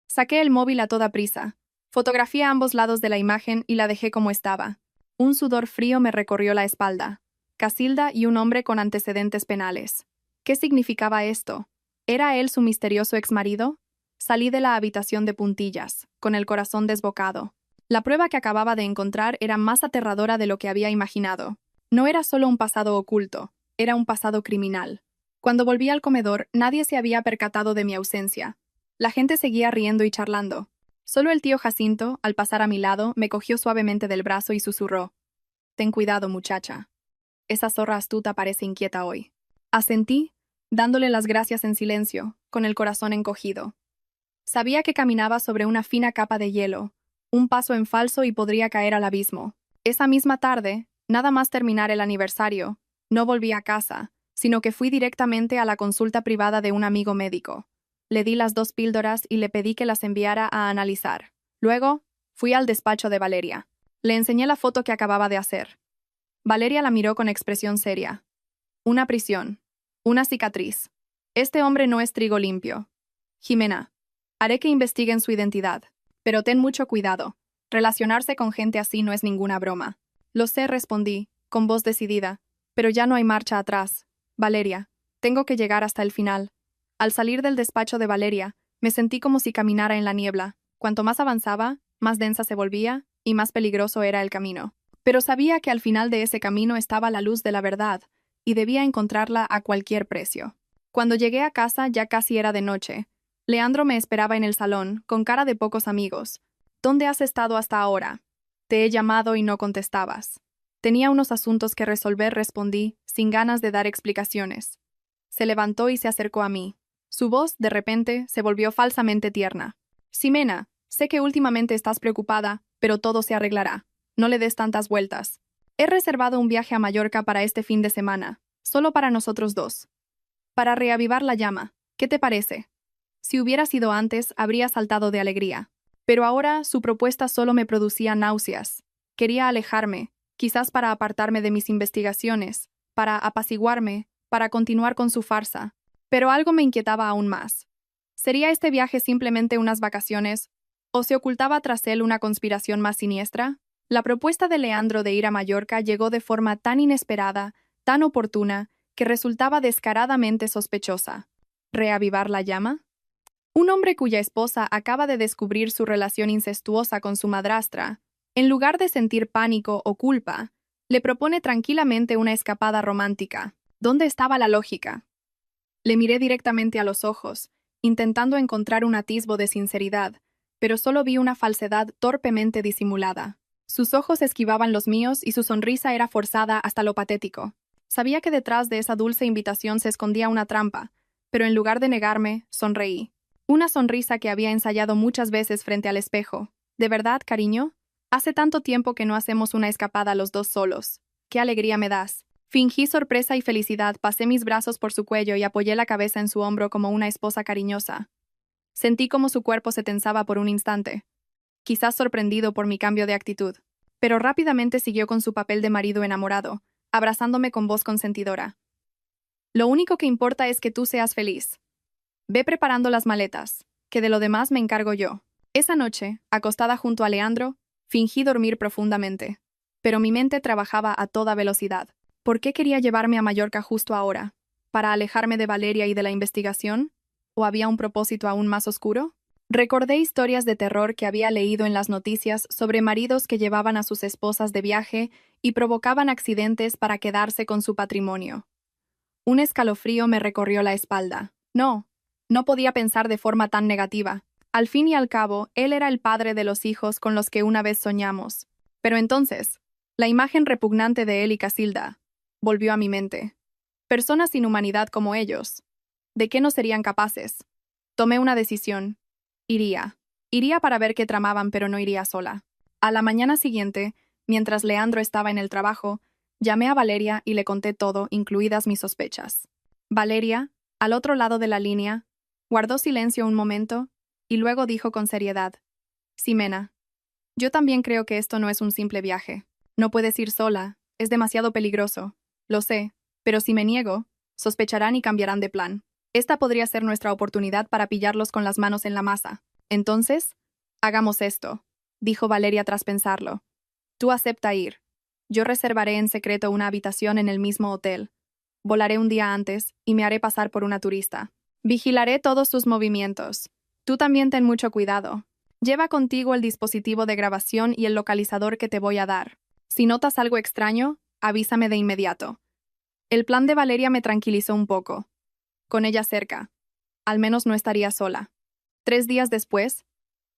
Saqué el móvil a toda prisa. Fotografié a ambos lados de la imagen y la dejé como estaba. Un sudor frío me recorrió la espalda. Casilda y un hombre con antecedentes penales. ¿Qué significaba esto? ¿Era él su misterioso exmarido? Salí de la habitación de puntillas, con el corazón desbocado. La prueba que acababa de encontrar era más aterradora de lo que había imaginado. No era solo un pasado oculto, era un pasado criminal. Cuando volví al comedor, nadie se había percatado de mi ausencia. La gente seguía riendo y charlando. Solo el tío Jacinto, al pasar a mi lado, me cogió suavemente del brazo y susurró. «Ten cuidado, muchacha. Esa zorra astuta parece inquieta hoy». Asentí, dándole las gracias en silencio, con el corazón encogido. Sabía que caminaba sobre una fina capa de hielo, un paso en falso y podría caer al abismo. Esa misma tarde, nada más terminar el aniversario, no volví a casa, sino que fui directamente a la consulta privada de un amigo médico. Le di las 2 píldoras y le pedí que las enviara a analizar. Luego, fui al despacho de Valeria. Le enseñé la foto que acababa de hacer. Valeria la miró con expresión seria. Una prisión. Una cicatriz. Este hombre no es trigo limpio. Jimena, haré que investiguen su identidad. Pero ten mucho cuidado. Relacionarse con gente así no es ninguna broma. Lo sé, respondí, con voz decidida. Pero ya no hay marcha atrás. Valeria, tengo que llegar hasta el final. Al salir del despacho de Valeria, me sentí como si caminara en la niebla. Cuanto más avanzaba, más densa se volvía, y más peligroso era el camino. Pero sabía que al final de ese camino estaba la luz de la verdad, y debía encontrarla a cualquier precio. Cuando llegué a casa ya casi era de noche. Leandro me esperaba en el salón, con cara de pocos amigos. ¿Dónde has estado hasta ahora? Te he llamado y no contestabas. Tenía unos asuntos que resolver, respondí, sin ganas de dar explicaciones. Se levantó y se acercó a mí. Su voz, de repente, se volvió falsamente tierna. Ximena, sé que últimamente estás preocupada, pero todo se arreglará. No le des tantas vueltas. He reservado un viaje a Mallorca para este fin de semana, solo para nosotros dos. Para reavivar la llama, ¿qué te parece? Si hubiera sido antes, habría saltado de alegría. Pero ahora su propuesta solo me producía náuseas. Quería alejarme, quizás para apartarme de mis investigaciones, para apaciguarme, para continuar con su farsa. Pero algo me inquietaba aún más. ¿Sería este viaje simplemente unas vacaciones? ¿O se ocultaba tras él una conspiración más siniestra? La propuesta de Leandro de ir a Mallorca llegó de forma tan inesperada, tan oportuna, que resultaba descaradamente sospechosa. ¿Reavivar la llama? Un hombre cuya esposa acaba de descubrir su relación incestuosa con su madrastra, en lugar de sentir pánico o culpa, le propone tranquilamente una escapada romántica. ¿Dónde estaba la lógica? Le miré directamente a los ojos, intentando encontrar un atisbo de sinceridad, pero solo vi una falsedad torpemente disimulada. Sus ojos esquivaban los míos y su sonrisa era forzada hasta lo patético. Sabía que detrás de esa dulce invitación se escondía una trampa, pero en lugar de negarme, sonreí. Una sonrisa que había ensayado muchas veces frente al espejo. ¿De verdad, cariño? Hace tanto tiempo que no hacemos una escapada los dos solos. ¡Qué alegría me das! Fingí sorpresa y felicidad, pasé mis brazos por su cuello y apoyé la cabeza en su hombro como una esposa cariñosa. Sentí como su cuerpo se tensaba por un instante, quizás sorprendido por mi cambio de actitud. Pero rápidamente siguió con su papel de marido enamorado, abrazándome con voz consentidora. Lo único que importa es que tú seas feliz. Ve preparando las maletas, que de lo demás me encargo yo. Esa noche, acostada junto a Leandro, fingí dormir profundamente. Pero mi mente trabajaba a toda velocidad. ¿Por qué quería llevarme a Mallorca justo ahora? ¿Para alejarme de Valeria y de la investigación? ¿O había un propósito aún más oscuro? Recordé historias de terror que había leído en las noticias sobre maridos que llevaban a sus esposas de viaje y provocaban accidentes para quedarse con su patrimonio. Un escalofrío me recorrió la espalda. No podía pensar de forma tan negativa. Al fin y al cabo, él era el padre de los hijos con los que una vez soñamos. Pero entonces, la imagen repugnante de él y Casilda volvió a mi mente. Personas sin humanidad como ellos. ¿De qué no serían capaces? Tomé una decisión. Iría. Iría para ver qué tramaban, pero no iría sola. A la mañana siguiente, mientras Leandro estaba en el trabajo, llamé a Valeria y le conté todo, incluidas mis sospechas. Valeria, al otro lado de la línea, guardó silencio un momento y luego dijo con seriedad: Ximena, yo también creo que esto no es un simple viaje. No puedes ir sola, es demasiado peligroso. Lo sé, pero si me niego, sospecharán y cambiarán de plan. Esta podría ser nuestra oportunidad para pillarlos con las manos en la masa. Entonces, hagamos esto, dijo Valeria tras pensarlo. Tú acepta ir. Yo reservaré en secreto una habitación en el mismo hotel. Volaré un día antes y me haré pasar por una turista. Vigilaré todos tus movimientos. Tú también ten mucho cuidado. Lleva contigo el dispositivo de grabación y el localizador que te voy a dar. Si notas algo extraño, avísame de inmediato. El plan de Valeria me tranquilizó un poco. Con ella cerca, al menos no estaría sola. 3 días después,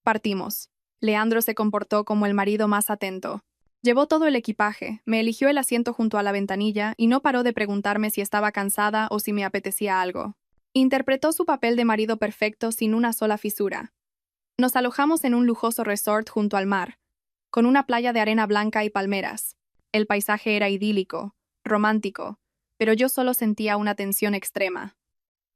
partimos. Leandro se comportó como el marido más atento. Llevó todo el equipaje, me eligió el asiento junto a la ventanilla y no paró de preguntarme si estaba cansada o si me apetecía algo. Interpretó su papel de marido perfecto sin una sola fisura. Nos alojamos en un lujoso resort junto al mar, con una playa de arena blanca y palmeras. El paisaje era idílico, romántico, pero yo solo sentía una tensión extrema.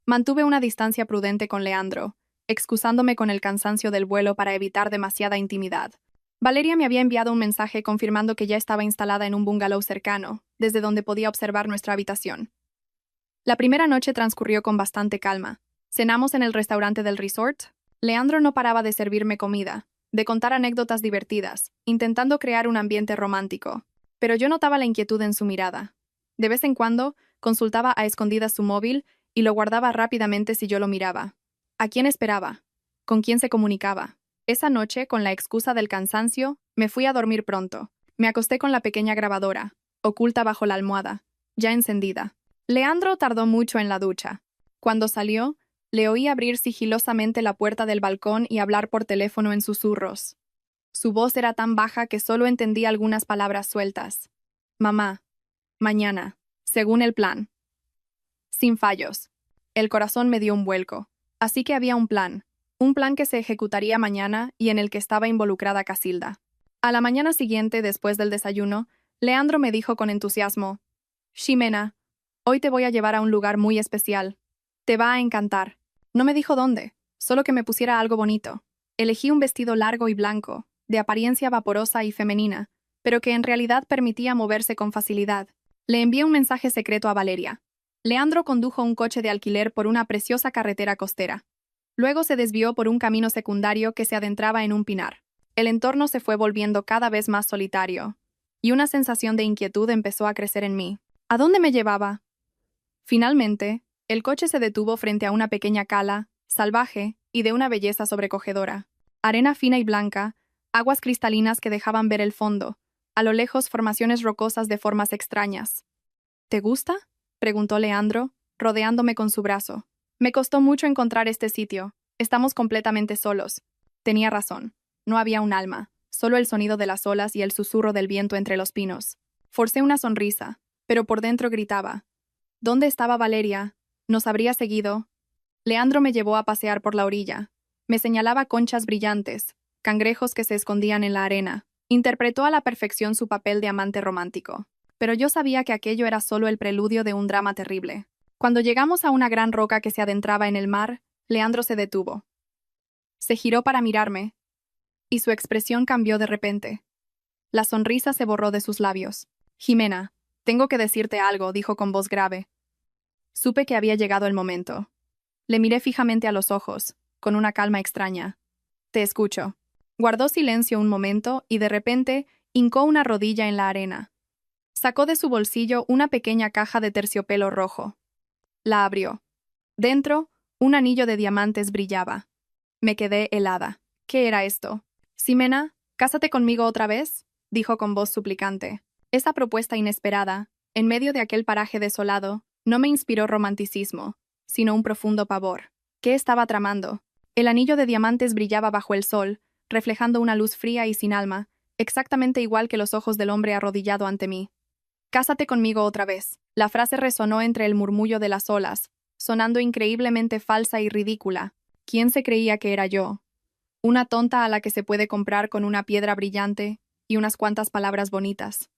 Mantuve una distancia prudente con Leandro, excusándome con el cansancio del vuelo para evitar demasiada intimidad. Valeria me había enviado un mensaje confirmando que ya estaba instalada en un bungalow cercano, desde donde podía observar nuestra habitación. La primera noche transcurrió con bastante calma. Cenamos en el restaurante del resort. Leandro no paraba de servirme comida, de contar anécdotas divertidas, intentando crear un ambiente romántico. Pero yo notaba la inquietud en su mirada. De vez en cuando, consultaba a escondidas su móvil y lo guardaba rápidamente si yo lo miraba. ¿A quién esperaba? ¿Con quién se comunicaba? Esa noche, con la excusa del cansancio, me fui a dormir pronto. Me acosté con la pequeña grabadora, oculta bajo la almohada, ya encendida. Leandro tardó mucho en la ducha. Cuando salió, le oí abrir sigilosamente la puerta del balcón y hablar por teléfono en susurros. Su voz era tan baja que solo entendía algunas palabras sueltas. Mamá. Mañana. Según el plan. Sin fallos. El corazón me dio un vuelco. Así que había un plan. Un plan que se ejecutaría mañana y en el que estaba involucrada Casilda. A la mañana siguiente, después del desayuno, Leandro me dijo con entusiasmo: Ximena, hoy te voy a llevar a un lugar muy especial. Te va a encantar. No me dijo dónde, solo que me pusiera algo bonito. Elegí un vestido largo y blanco, de apariencia vaporosa y femenina, pero que en realidad permitía moverse con facilidad. Le envié un mensaje secreto a Valeria. Leandro condujo un coche de alquiler por una preciosa carretera costera. Luego se desvió por un camino secundario que se adentraba en un pinar. El entorno se fue volviendo cada vez más solitario, y una sensación de inquietud empezó a crecer en mí. ¿A dónde me llevaba? Finalmente, el coche se detuvo frente a una pequeña cala, salvaje y de una belleza sobrecogedora. Arena fina y blanca, aguas cristalinas que dejaban ver el fondo, a lo lejos formaciones rocosas de formas extrañas. ¿Te gusta?, preguntó Leandro, rodeándome con su brazo. Me costó mucho encontrar este sitio. Estamos completamente solos. Tenía razón. No había un alma, solo el sonido de las olas y el susurro del viento entre los pinos. Forcé una sonrisa, pero por dentro gritaba: ¿dónde estaba Valeria? ¿Nos habría seguido? Leandro me llevó a pasear por la orilla. Me señalaba conchas brillantes, cangrejos que se escondían en la arena. Interpretó a la perfección su papel de amante romántico. Pero yo sabía que aquello era solo el preludio de un drama terrible. Cuando llegamos a una gran roca que se adentraba en el mar, Leandro se detuvo. Se giró para mirarme, y su expresión cambió de repente. La sonrisa se borró de sus labios. Ximena, tengo que decirte algo, dijo con voz grave. Supe que había llegado el momento. Le miré fijamente a los ojos, con una calma extraña. Te escucho. Guardó silencio un momento y de repente hincó una rodilla en la arena. Sacó de su bolsillo una pequeña caja de terciopelo rojo. La abrió. Dentro, un anillo de diamantes brillaba. Me quedé helada. ¿Qué era esto? Ximena, ¿cásate conmigo otra vez?, dijo con voz suplicante. Esa propuesta inesperada, en medio de aquel paraje desolado, no me inspiró romanticismo, sino un profundo pavor. ¿Qué estaba tramando? El anillo de diamantes brillaba bajo el sol, reflejando una luz fría y sin alma, exactamente igual que los ojos del hombre arrodillado ante mí. «Cásate conmigo otra vez». La frase resonó entre el murmullo de las olas, sonando increíblemente falsa y ridícula. ¿Quién se creía que era yo? Una tonta a la que se puede comprar con una piedra brillante y unas cuantas palabras bonitas.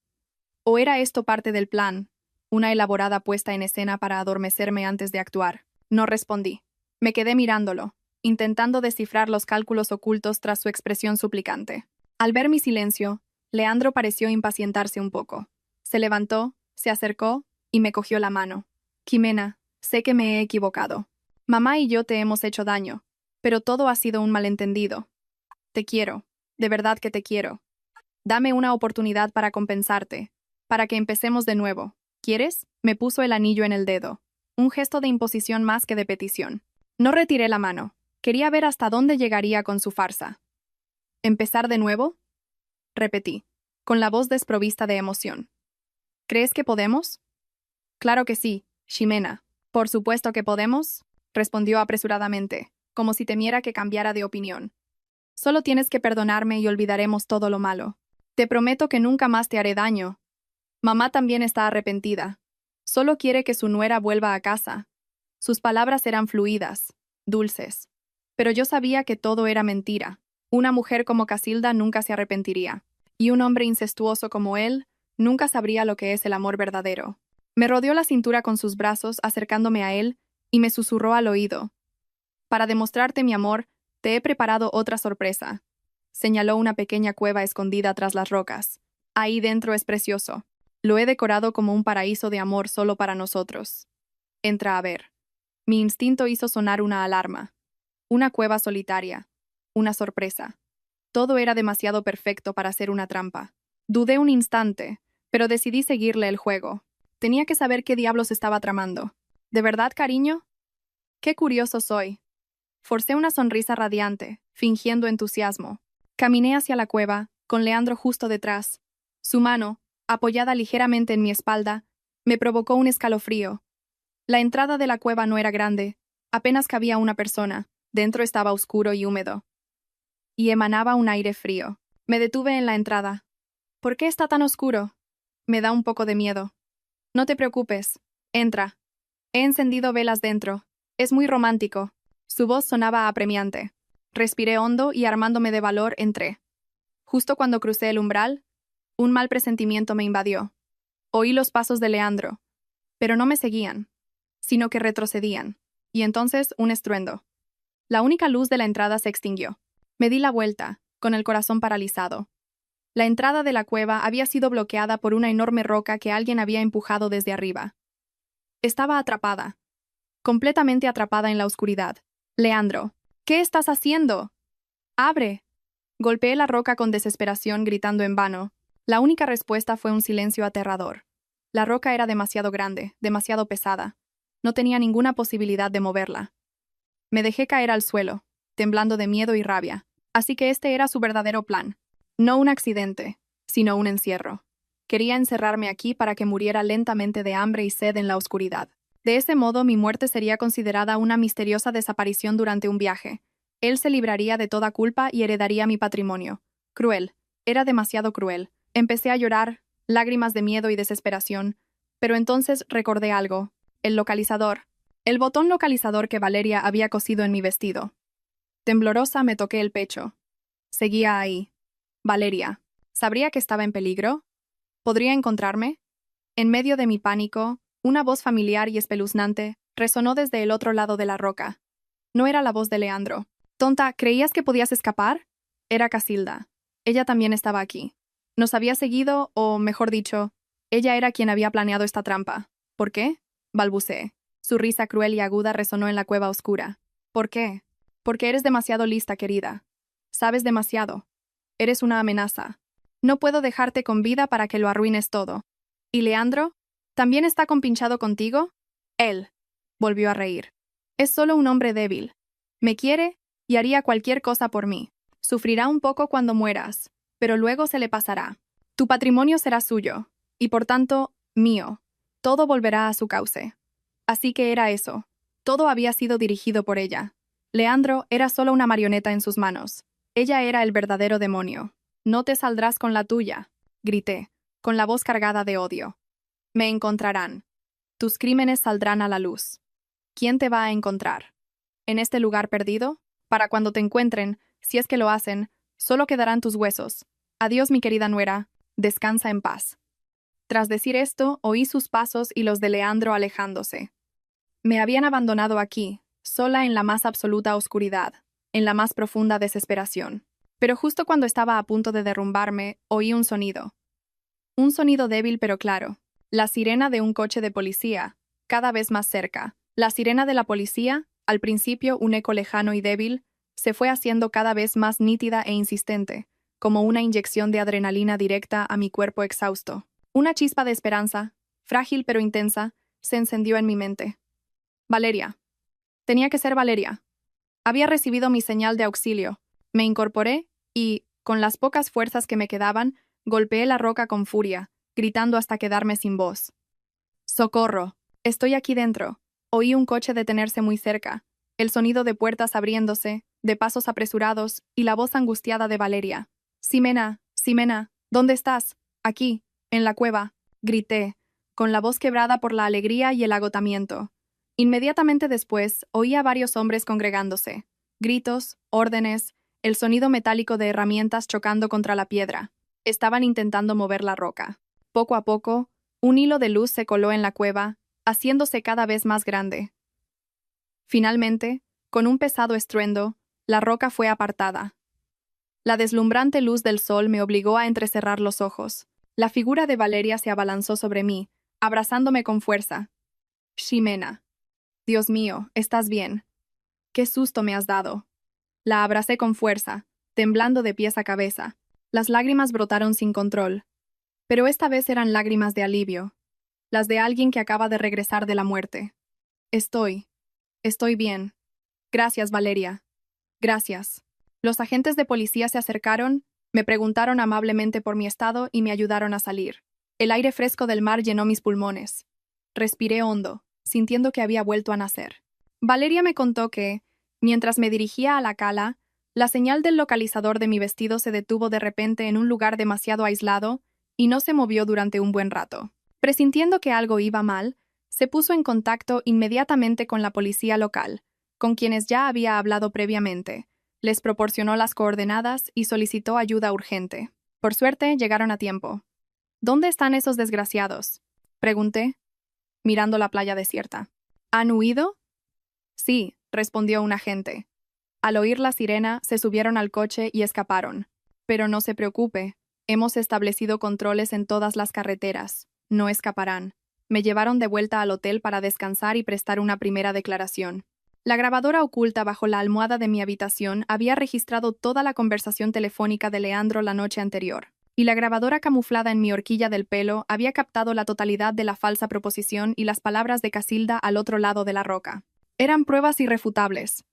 ¿O era esto parte del plan, una elaborada puesta en escena para adormecerme antes de actuar? No respondí. Me quedé mirándolo, intentando descifrar los cálculos ocultos tras su expresión suplicante. Al ver mi silencio, Leandro pareció impacientarse un poco. Se levantó, se acercó y me cogió la mano. Ximena, sé que me he equivocado. Mamá y yo te hemos hecho daño, pero todo ha sido un malentendido. Te quiero, de verdad que te quiero. Dame una oportunidad para compensarte, para que empecemos de nuevo. ¿Quieres? Me puso el anillo en el dedo, un gesto de imposición más que de petición. No retiré la mano. Quería ver hasta dónde llegaría con su farsa. ¿Empezar de nuevo?, repetí, con la voz desprovista de emoción. ¿Crees que podemos? Claro que sí, Ximena. Por supuesto que podemos, respondió apresuradamente, como si temiera que cambiara de opinión. Solo tienes que perdonarme y olvidaremos todo lo malo. Te prometo que nunca más te haré daño. Mamá también está arrepentida. Solo quiere que su nuera vuelva a casa. Sus palabras eran fluidas, dulces. Pero yo sabía que todo era mentira. Una mujer como Casilda nunca se arrepentiría. Y un hombre incestuoso como él nunca sabría lo que es el amor verdadero. Me rodeó la cintura con sus brazos, acercándome a él, y me susurró al oído. Para demostrarte mi amor, te he preparado otra sorpresa. señaló una pequeña cueva escondida tras las rocas. Ahí dentro es precioso. Lo he decorado como un paraíso de amor solo para nosotros. Entra a ver. Mi instinto hizo sonar una alarma. Una cueva solitaria. Una sorpresa. Todo era demasiado perfecto para ser una trampa. Dudé un instante, pero decidí seguirle el juego. Tenía que saber qué diablos estaba tramando. ¿De verdad, cariño? Qué curioso soy. Forcé una sonrisa radiante, fingiendo entusiasmo. Caminé hacia la cueva, con Leandro justo detrás. Su mano, apoyada ligeramente en mi espalda, me provocó un escalofrío. La entrada de la cueva no era grande, apenas cabía una persona, dentro estaba oscuro y húmedo. Y emanaba un aire frío. Me detuve en la entrada. ¿Por qué está tan oscuro? Me da un poco de miedo. No te preocupes. Entra. He encendido velas dentro. Es muy romántico. Su voz sonaba apremiante. Respiré hondo y armándome de valor entré. Justo cuando crucé el umbral, un mal presentimiento me invadió. Oí los pasos de Leandro, pero no me seguían, sino que retrocedían. Y entonces un estruendo. La única luz de la entrada se extinguió. Me di la vuelta, con el corazón paralizado. La entrada de la cueva había sido bloqueada por una enorme roca que alguien había empujado desde arriba. Estaba atrapada, completamente atrapada en la oscuridad. Leandro, ¿qué estás haciendo? ¡Abre! Golpeé la roca con desesperación, gritando en vano. La única respuesta fue un silencio aterrador. La roca era demasiado grande, demasiado pesada. No tenía ninguna posibilidad de moverla. Me dejé caer al suelo, temblando de miedo y rabia. Así que este era su verdadero plan. No un accidente, sino un encierro. Quería encerrarme aquí para que muriera lentamente de hambre y sed en la oscuridad. De ese modo, mi muerte sería considerada una misteriosa desaparición durante un viaje. Él se libraría de toda culpa y heredaría mi patrimonio. Cruel. Era demasiado cruel. Empecé a llorar, lágrimas de miedo y desesperación. Pero entonces recordé algo. El localizador. El botón localizador que Valeria había cosido en mi vestido. Temblorosa me toqué el pecho. Seguía ahí. Valeria. ¿Sabría que estaba en peligro? ¿Podría encontrarme? En medio de mi pánico, una voz familiar y espeluznante resonó desde el otro lado de la roca. No era la voz de Leandro. Tonta, ¿creías que podías escapar? Era Casilda. Ella también estaba aquí. Nos había seguido, o mejor dicho, ella era quien había planeado esta trampa. ¿Por qué? Balbuceé. Su risa cruel y aguda resonó en la cueva oscura. ¿Por qué? Porque eres demasiado lista, querida. Sabes demasiado. Eres una amenaza. No puedo dejarte con vida para que lo arruines todo. ¿Y Leandro? ¿También está compinchado contigo? Él. Volvió a reír. Es solo un hombre débil. Me quiere y haría cualquier cosa por mí. Sufrirá un poco cuando mueras, pero luego se le pasará. Tu patrimonio será suyo, y por tanto, mío. Todo volverá a su cauce. Así que era eso. Todo había sido dirigido por ella. Leandro era solo una marioneta en sus manos. Ella era el verdadero demonio. No te saldrás con la tuya, grité, con la voz cargada de odio. Me encontrarán. Tus crímenes saldrán a la luz. ¿Quién te va a encontrar? ¿En este lugar perdido? Para cuando te encuentren, si es que lo hacen, solo quedarán tus huesos. Adiós, mi querida nuera. Descansa en paz. Tras decir esto, oí sus pasos y los de Leandro alejándose. Me habían abandonado aquí, sola en la más absoluta oscuridad, en la más profunda desesperación. Pero justo cuando estaba a punto de derrumbarme, oí un sonido. Un sonido débil pero claro. La sirena de un coche de policía, cada vez más cerca. La sirena de la policía, al principio un eco lejano y débil, se fue haciendo cada vez más nítida e insistente, como una inyección de adrenalina directa a mi cuerpo exhausto. Una chispa de esperanza, frágil pero intensa, se encendió en mi mente. Valeria. Tenía que ser Valeria. Había recibido mi señal de auxilio. Me incorporé y, con las pocas fuerzas que me quedaban, golpeé la roca con furia, gritando hasta quedarme sin voz. ¡Socorro! Estoy aquí dentro. Oí un coche detenerse muy cerca, el sonido de puertas abriéndose, de pasos apresurados y la voz angustiada de Valeria. «Ximena, Ximena, ¿dónde estás?» «Aquí, en la cueva», grité, con la voz quebrada por la alegría y el agotamiento. Inmediatamente después, oí a varios hombres congregándose. Gritos, órdenes, el sonido metálico de herramientas chocando contra la piedra. Estaban intentando mover la roca. Poco a poco, un hilo de luz se coló en la cueva, haciéndose cada vez más grande. Finalmente, con un pesado estruendo, la roca fue apartada. La deslumbrante luz del sol me obligó a entrecerrar los ojos. La figura de Valeria se abalanzó sobre mí, abrazándome con fuerza. Ximena. Dios mío, ¿estás bien? Qué susto me has dado. La abracé con fuerza, temblando de pies a cabeza. Las lágrimas brotaron sin control. Pero esta vez eran lágrimas de alivio, las de alguien que acaba de regresar de la muerte. Estoy bien. Gracias, Valeria. Gracias. Los agentes de policía se acercaron, me preguntaron amablemente por mi estado y me ayudaron a salir. El aire fresco del mar llenó mis pulmones. Respiré hondo, sintiendo que había vuelto a nacer. Valeria me contó que, mientras me dirigía a la cala, la señal del localizador de mi vestido se detuvo de repente en un lugar demasiado aislado y no se movió durante un buen rato. Presintiendo que algo iba mal, se puso en contacto inmediatamente con la policía local, con quienes ya había hablado previamente. Les proporcionó las coordenadas y solicitó ayuda urgente. Por suerte, llegaron a tiempo. ¿Dónde están esos desgraciados?, pregunté, mirando la playa desierta. ¿Han huido? Sí, respondió un agente. Al oír la sirena, se subieron al coche y escaparon. Pero no se preocupe, hemos establecido controles en todas las carreteras. No escaparán. Me llevaron de vuelta al hotel para descansar y prestar una primera declaración. La grabadora oculta bajo la almohada de mi habitación había registrado toda la conversación telefónica de Leandro la noche anterior, y la grabadora camuflada en mi horquilla del pelo había captado la totalidad de la falsa proposición y las palabras de Casilda al otro lado de la roca. Eran pruebas irrefutables.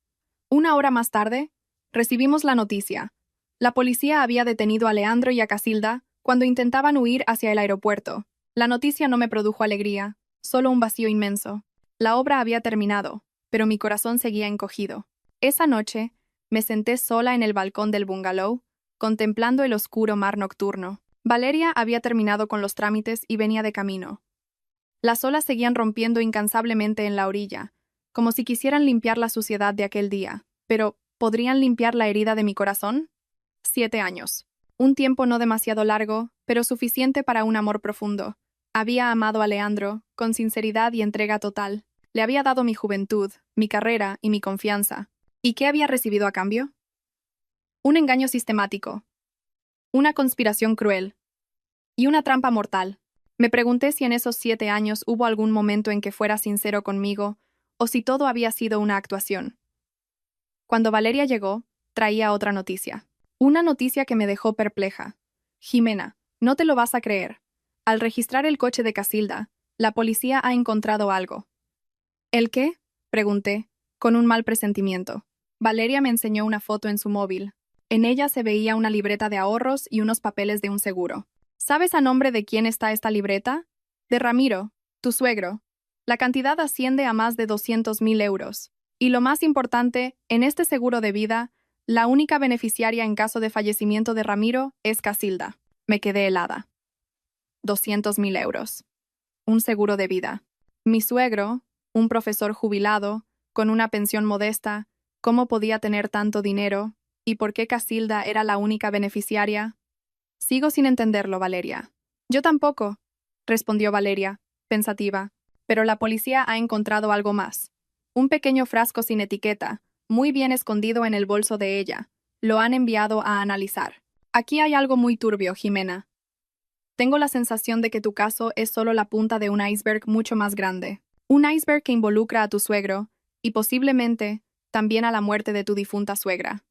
Una hora más tarde, recibimos la noticia. La policía había detenido a Leandro y a Casilda cuando intentaban huir hacia el aeropuerto. La noticia no me produjo alegría, solo un vacío inmenso. La obra había terminado, pero mi corazón seguía encogido. Esa noche, me senté sola en el balcón del bungalow, contemplando el oscuro mar nocturno. Valeria había terminado con los trámites y venía de camino. Las olas seguían rompiendo incansablemente en la orilla, como si quisieran limpiar la suciedad de aquel día. Pero, ¿podrían limpiar la herida de mi corazón? 7 años. Un tiempo no demasiado largo, pero suficiente para un amor profundo. Había amado a Leandro, con sinceridad y entrega total. Le había dado mi juventud, mi carrera y mi confianza. ¿Y qué había recibido a cambio? Un engaño sistemático, una conspiración cruel y una trampa mortal. Me pregunté si en esos 7 años hubo algún momento en que fuera sincero conmigo, o si todo había sido una actuación. Cuando Valeria llegó, traía otra noticia. Una noticia que me dejó perpleja. Ximena, no te lo vas a creer. Al registrar el coche de Casilda, la policía ha encontrado algo. ¿El qué?, pregunté, con un mal presentimiento. Valeria me enseñó una foto en su móvil. En ella se veía una libreta de ahorros y unos papeles de un seguro. ¿Sabes a nombre de quién está esta libreta? De Ramiro, tu suegro. La cantidad asciende a más de 200.000 euros. Y lo más importante, en este seguro de vida, la única beneficiaria en caso de fallecimiento de Ramiro es Casilda. Me quedé helada. 200.000 euros. Un seguro de vida. Mi suegro, un profesor jubilado, con una pensión modesta, ¿cómo podía tener tanto dinero? ¿Y por qué Casilda era la única beneficiaria? Sigo sin entenderlo, Valeria. Yo tampoco, respondió Valeria, pensativa, pero la policía ha encontrado algo más. Un pequeño frasco sin etiqueta, muy bien escondido en el bolso de ella. Lo han enviado a analizar. Aquí hay algo muy turbio, Ximena. Tengo la sensación de que tu caso es solo la punta de un iceberg mucho más grande. Un iceberg que involucra a tu suegro, y posiblemente también a la muerte de tu difunta suegra.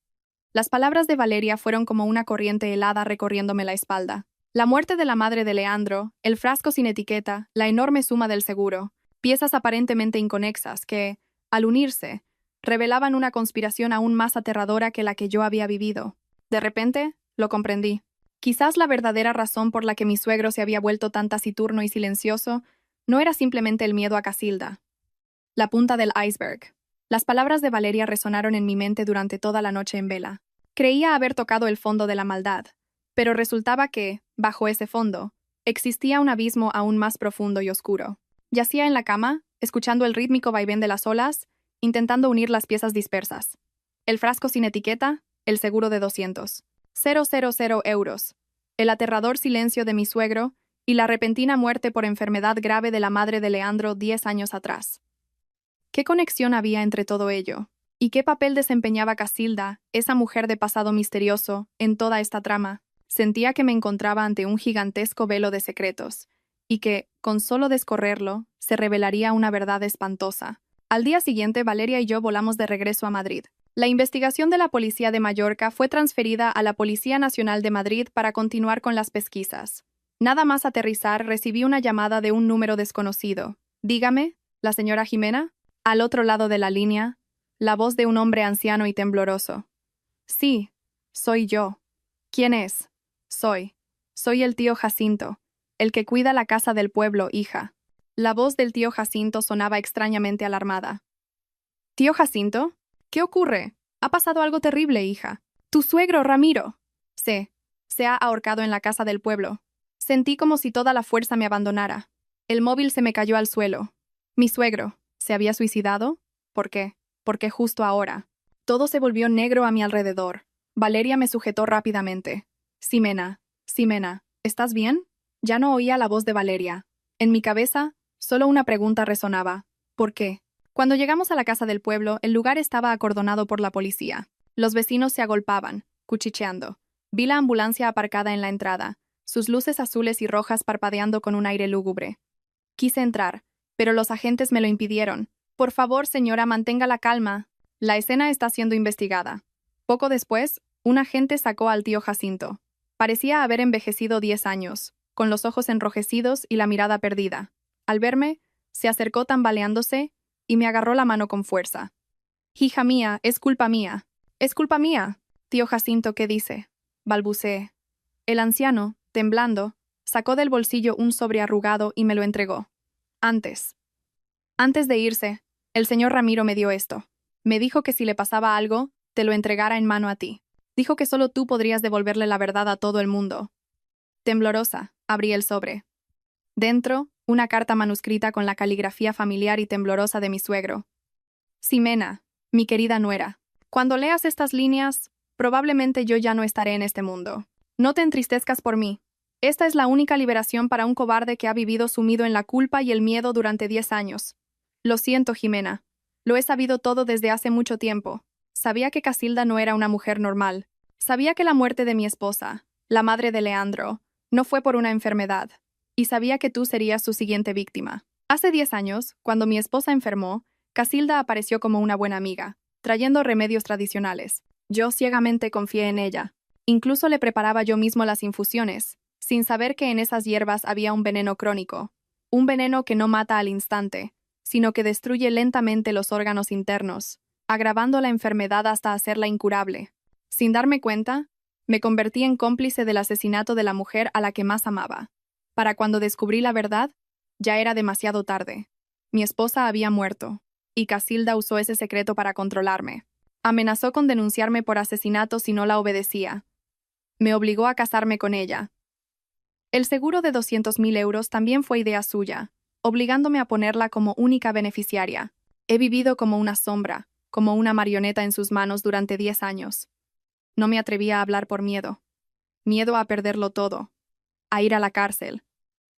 Las palabras de Valeria fueron como una corriente helada recorriéndome la espalda. La muerte de la madre de Leandro, el frasco sin etiqueta, la enorme suma del seguro, piezas aparentemente inconexas que, al unirse, revelaban una conspiración aún más aterradora que la que yo había vivido. De repente, lo comprendí. Quizás la verdadera razón por la que mi suegro se había vuelto tan taciturno y silencioso no era simplemente el miedo a Casilda. La punta del iceberg. Las palabras de Valeria resonaron en mi mente durante toda la noche en vela. Creía haber tocado el fondo de la maldad, pero resultaba que, bajo ese fondo, existía un abismo aún más profundo y oscuro. Yacía en la cama, escuchando el rítmico vaivén de las olas, intentando unir las piezas dispersas. El frasco sin etiqueta, el seguro de 200.000 euros, el aterrador silencio de mi suegro y la repentina muerte por enfermedad grave de la madre de Leandro 10 años atrás. ¿Qué conexión había entre todo ello? ¿Y qué papel desempeñaba Casilda, esa mujer de pasado misterioso, en toda esta trama? Sentía que me encontraba ante un gigantesco velo de secretos, y que, con solo descorrerlo, se revelaría una verdad espantosa. Al día siguiente, Valeria y yo volamos de regreso a Madrid. La investigación de la Policía de Mallorca fue transferida a la Policía Nacional de Madrid para continuar con las pesquisas. Nada más aterrizar, recibí una llamada de un número desconocido. Dígame, ¿la señora Jimena? Al otro lado de la línea, la voz de un hombre anciano y tembloroso. Sí, soy yo. ¿Quién es? Soy el tío Jacinto, el que cuida la casa del pueblo, hija. La voz del tío Jacinto sonaba extrañamente alarmada. ¿Tío Jacinto? ¿Qué ocurre? Ha pasado algo terrible, hija. Tu suegro, Ramiro. Se ha ahorcado en la casa del pueblo. Sentí como si toda la fuerza me abandonara. El móvil se me cayó al suelo. Mi suegro, ¿se había suicidado? ¿Por qué? ¿Por qué justo ahora? Todo se volvió negro a mi alrededor. Valeria me sujetó rápidamente. Ximena, ¿estás bien? Ya no oía la voz de Valeria. En mi cabeza, solo una pregunta resonaba. ¿Por qué? Cuando llegamos a la casa del pueblo, el lugar estaba acordonado por la policía. Los vecinos se agolpaban, cuchicheando. Vi la ambulancia aparcada en la entrada, sus luces azules y rojas parpadeando con un aire lúgubre. Quise entrar, pero los agentes me lo impidieron. Por favor, señora, mantenga la calma. La escena está siendo investigada. Poco después, un agente sacó al tío Jacinto. Parecía haber envejecido 10 años, con los ojos enrojecidos y la mirada perdida. Al verme, se acercó tambaleándose y me agarró la mano con fuerza. Hija mía, es culpa mía. Es culpa mía. Tío Jacinto, ¿qué dice? Balbuceé. El anciano, temblando, sacó del bolsillo un sobre arrugado y me lo entregó. Antes de irse, el señor Ramiro me dio esto. Me dijo que si le pasaba algo, te lo entregara en mano a ti. Dijo que solo tú podrías devolverle la verdad a todo el mundo. Temblorosa, abrí el sobre. Dentro, una carta manuscrita con la caligrafía familiar y temblorosa de mi suegro. Ximena, mi querida nuera, cuando leas estas líneas, probablemente yo ya no estaré en este mundo. No te entristezcas por mí. Esta es la única liberación para un cobarde que ha vivido sumido en la culpa y el miedo durante 10 años. Lo siento, Jimena. Lo he sabido todo desde hace mucho tiempo. Sabía que Casilda no era una mujer normal. Sabía que la muerte de mi esposa, la madre de Leandro, no fue por una enfermedad. Y sabía que tú serías su siguiente víctima. Hace 10 años, cuando mi esposa enfermó, Casilda apareció como una buena amiga, trayendo remedios tradicionales. Yo ciegamente confié en ella. Incluso le preparaba yo mismo las infusiones, sin saber que en esas hierbas había un veneno crónico. Un veneno que no mata al instante, sino que destruye lentamente los órganos internos, agravando la enfermedad hasta hacerla incurable. Sin darme cuenta, me convertí en cómplice del asesinato de la mujer a la que más amaba. Para cuando descubrí la verdad, ya era demasiado tarde. Mi esposa había muerto, y Casilda usó ese secreto para controlarme. Amenazó con denunciarme por asesinato si no la obedecía. Me obligó a casarme con ella. El seguro de 200.000 euros también fue idea suya, obligándome a ponerla como única beneficiaria. He vivido como una sombra, como una marioneta en sus manos durante 10 años. No me atrevía a hablar por miedo. Miedo a perderlo todo. A ir a la cárcel.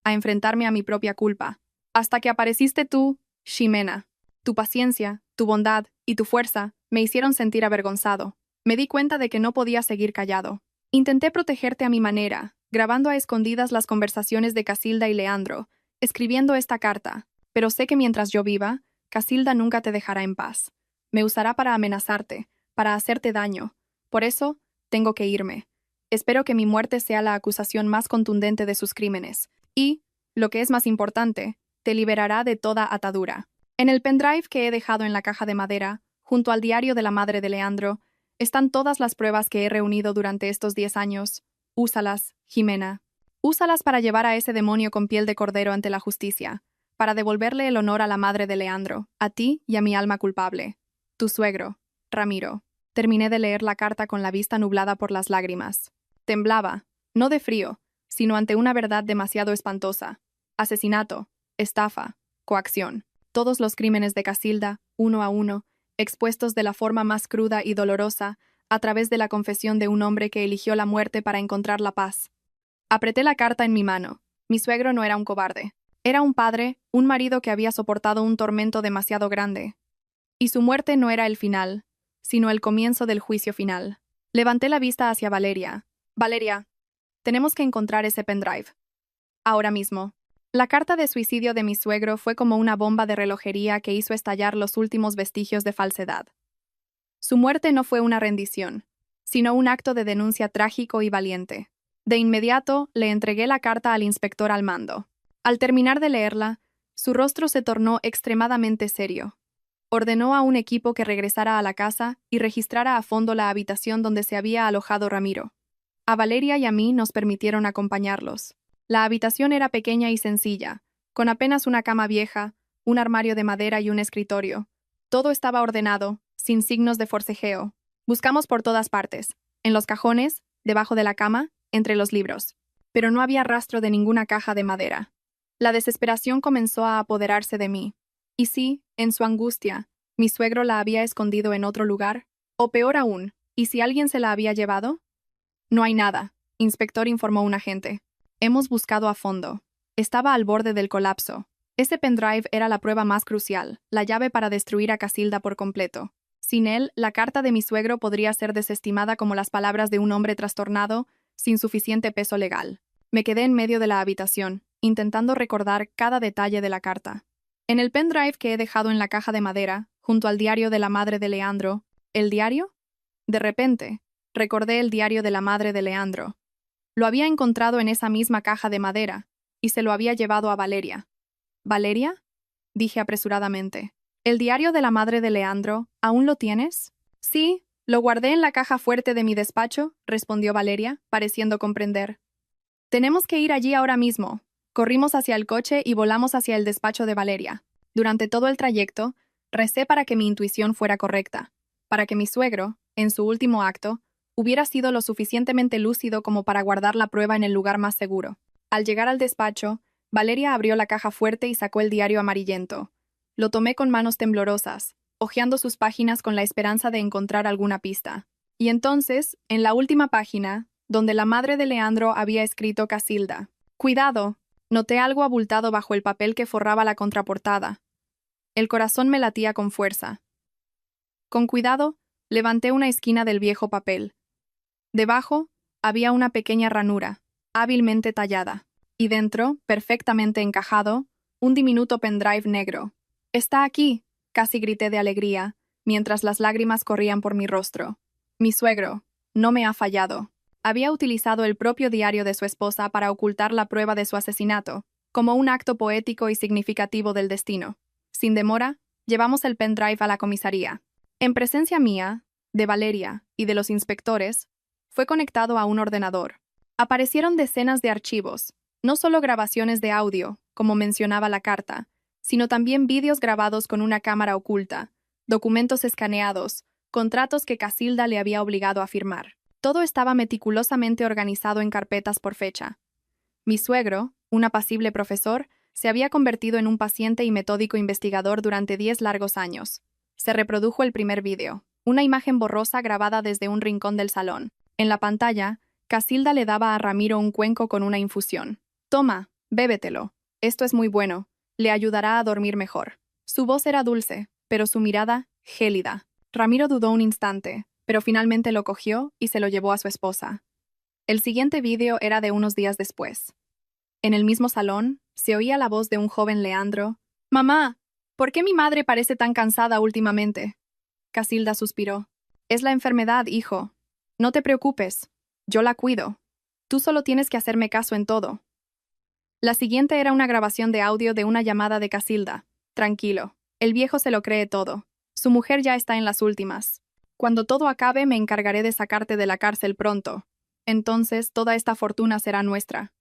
A enfrentarme a mi propia culpa. Hasta que apareciste tú, Ximena. Tu paciencia, tu bondad y tu fuerza me hicieron sentir avergonzado. Me di cuenta de que no podía seguir callado. Intenté protegerte a mi manera, grabando a escondidas las conversaciones de Casilda y Leandro, escribiendo esta carta, pero sé que mientras yo viva, Casilda nunca te dejará en paz. Me usará para amenazarte, para hacerte daño. Por eso, tengo que irme. Espero que mi muerte sea la acusación más contundente de sus crímenes. Y, lo que es más importante, te liberará de toda atadura. En el pendrive que he dejado en la caja de madera, junto al diario de la madre de Leandro, están todas las pruebas que he reunido durante estos 10 años. Úsalas, Jimena. Úsalas para llevar a ese demonio con piel de cordero ante la justicia, para devolverle el honor a la madre de Leandro, a ti y a mi alma culpable. Tu suegro, Ramiro. Terminé de leer la carta con la vista nublada por las lágrimas. Temblaba, no de frío, sino ante una verdad demasiado espantosa. Asesinato, estafa, coacción. Todos los crímenes de Casilda, uno a uno, expuestos de la forma más cruda y dolorosa, a través de la confesión de un hombre que eligió la muerte para encontrar la paz. Apreté la carta en mi mano. Mi suegro no era un cobarde. Era un padre, un marido que había soportado un tormento demasiado grande. Y su muerte no era el final, sino el comienzo del juicio final. Levanté la vista hacia Valeria. Valeria, tenemos que encontrar ese pendrive. Ahora mismo. La carta de suicidio de mi suegro fue como una bomba de relojería que hizo estallar los últimos vestigios de falsedad. Su muerte no fue una rendición, sino un acto de denuncia trágico y valiente. De inmediato, le entregué la carta al inspector al mando. Al terminar de leerla, su rostro se tornó extremadamente serio. Ordenó a un equipo que regresara a la casa y registrara a fondo la habitación donde se había alojado Ramiro. A Valeria y a mí nos permitieron acompañarlos. La habitación era pequeña y sencilla, con apenas una cama vieja, un armario de madera y un escritorio. Todo estaba ordenado, sin signos de forcejeo. Buscamos por todas partes, en los cajones, debajo de la cama, entre los libros. Pero no había rastro de ninguna caja de madera. La desesperación comenzó a apoderarse de mí. Y si, en su angustia, mi suegro la había escondido en otro lugar, o peor aún, ¿y si alguien se la había llevado? No hay nada, inspector, informó un agente. Hemos buscado a fondo. Estaba al borde del colapso. Ese pendrive era la prueba más crucial, la llave para destruir a Casilda por completo. Sin él, la carta de mi suegro podría ser desestimada como las palabras de un hombre trastornado, sin suficiente peso legal. Me quedé en medio de la habitación, intentando recordar cada detalle de la carta. En el pendrive que he dejado en la caja de madera, junto al diario de la madre de Leandro, ¿el diario? De repente, recordé el diario de la madre de Leandro. Lo había encontrado en esa misma caja de madera, y se lo había llevado a Valeria. ¿Valeria? Dije apresuradamente. ¿El diario de la madre de Leandro, aún lo tienes? Sí, lo guardé en la caja fuerte de mi despacho, respondió Valeria, pareciendo comprender. Tenemos que ir allí ahora mismo. Corrimos hacia el coche y volamos hacia el despacho de Valeria. Durante todo el trayecto, recé para que mi intuición fuera correcta, para que mi suegro, en su último acto, hubiera sido lo suficientemente lúcido como para guardar la prueba en el lugar más seguro. Al llegar al despacho, Valeria abrió la caja fuerte y sacó el diario amarillento. Lo tomé con manos temblorosas, hojeando sus páginas con la esperanza de encontrar alguna pista. Y entonces, en la última página, donde la madre de Leandro había escrito Casilda. «Cuidado», noté algo abultado bajo el papel que forraba la contraportada. El corazón me latía con fuerza. Con cuidado, levanté una esquina del viejo papel. Debajo, había una pequeña ranura, hábilmente tallada, y dentro, perfectamente encajado, un diminuto pendrive negro. «Está aquí», casi grité de alegría, mientras las lágrimas corrían por mi rostro. Mi suegro no me ha fallado. Había utilizado el propio diario de su esposa para ocultar la prueba de su asesinato, como un acto poético y significativo del destino. Sin demora, llevamos el pendrive a la comisaría. En presencia mía, de Valeria y de los inspectores, fue conectado a un ordenador. Aparecieron decenas de archivos, no solo grabaciones de audio, como mencionaba la carta, sino también vídeos grabados con una cámara oculta, documentos escaneados, contratos que Casilda le había obligado a firmar. Todo estaba meticulosamente organizado en carpetas por fecha. Mi suegro, un apacible profesor, se había convertido en un paciente y metódico investigador durante 10 largos años. Se reprodujo el primer vídeo, una imagen borrosa grabada desde un rincón del salón. En la pantalla, Casilda le daba a Ramiro un cuenco con una infusión. «Toma, bébetelo. Esto es muy bueno. Le ayudará a dormir mejor». Su voz era dulce, pero su mirada, gélida. Ramiro dudó un instante, pero finalmente lo cogió y se lo llevó a su esposa. El siguiente vídeo era de unos días después. En el mismo salón, se oía la voz de un joven Leandro. «Mamá, ¿por qué mi madre parece tan cansada últimamente?» Casilda suspiró. «Es la enfermedad, hijo. No te preocupes. Yo la cuido. Tú solo tienes que hacerme caso en todo». La siguiente era una grabación de audio de una llamada de Casilda. «Tranquilo. El viejo se lo cree todo. Su mujer ya está en las últimas. Cuando todo acabe me encargaré de sacarte de la cárcel pronto. Entonces toda esta fortuna será nuestra».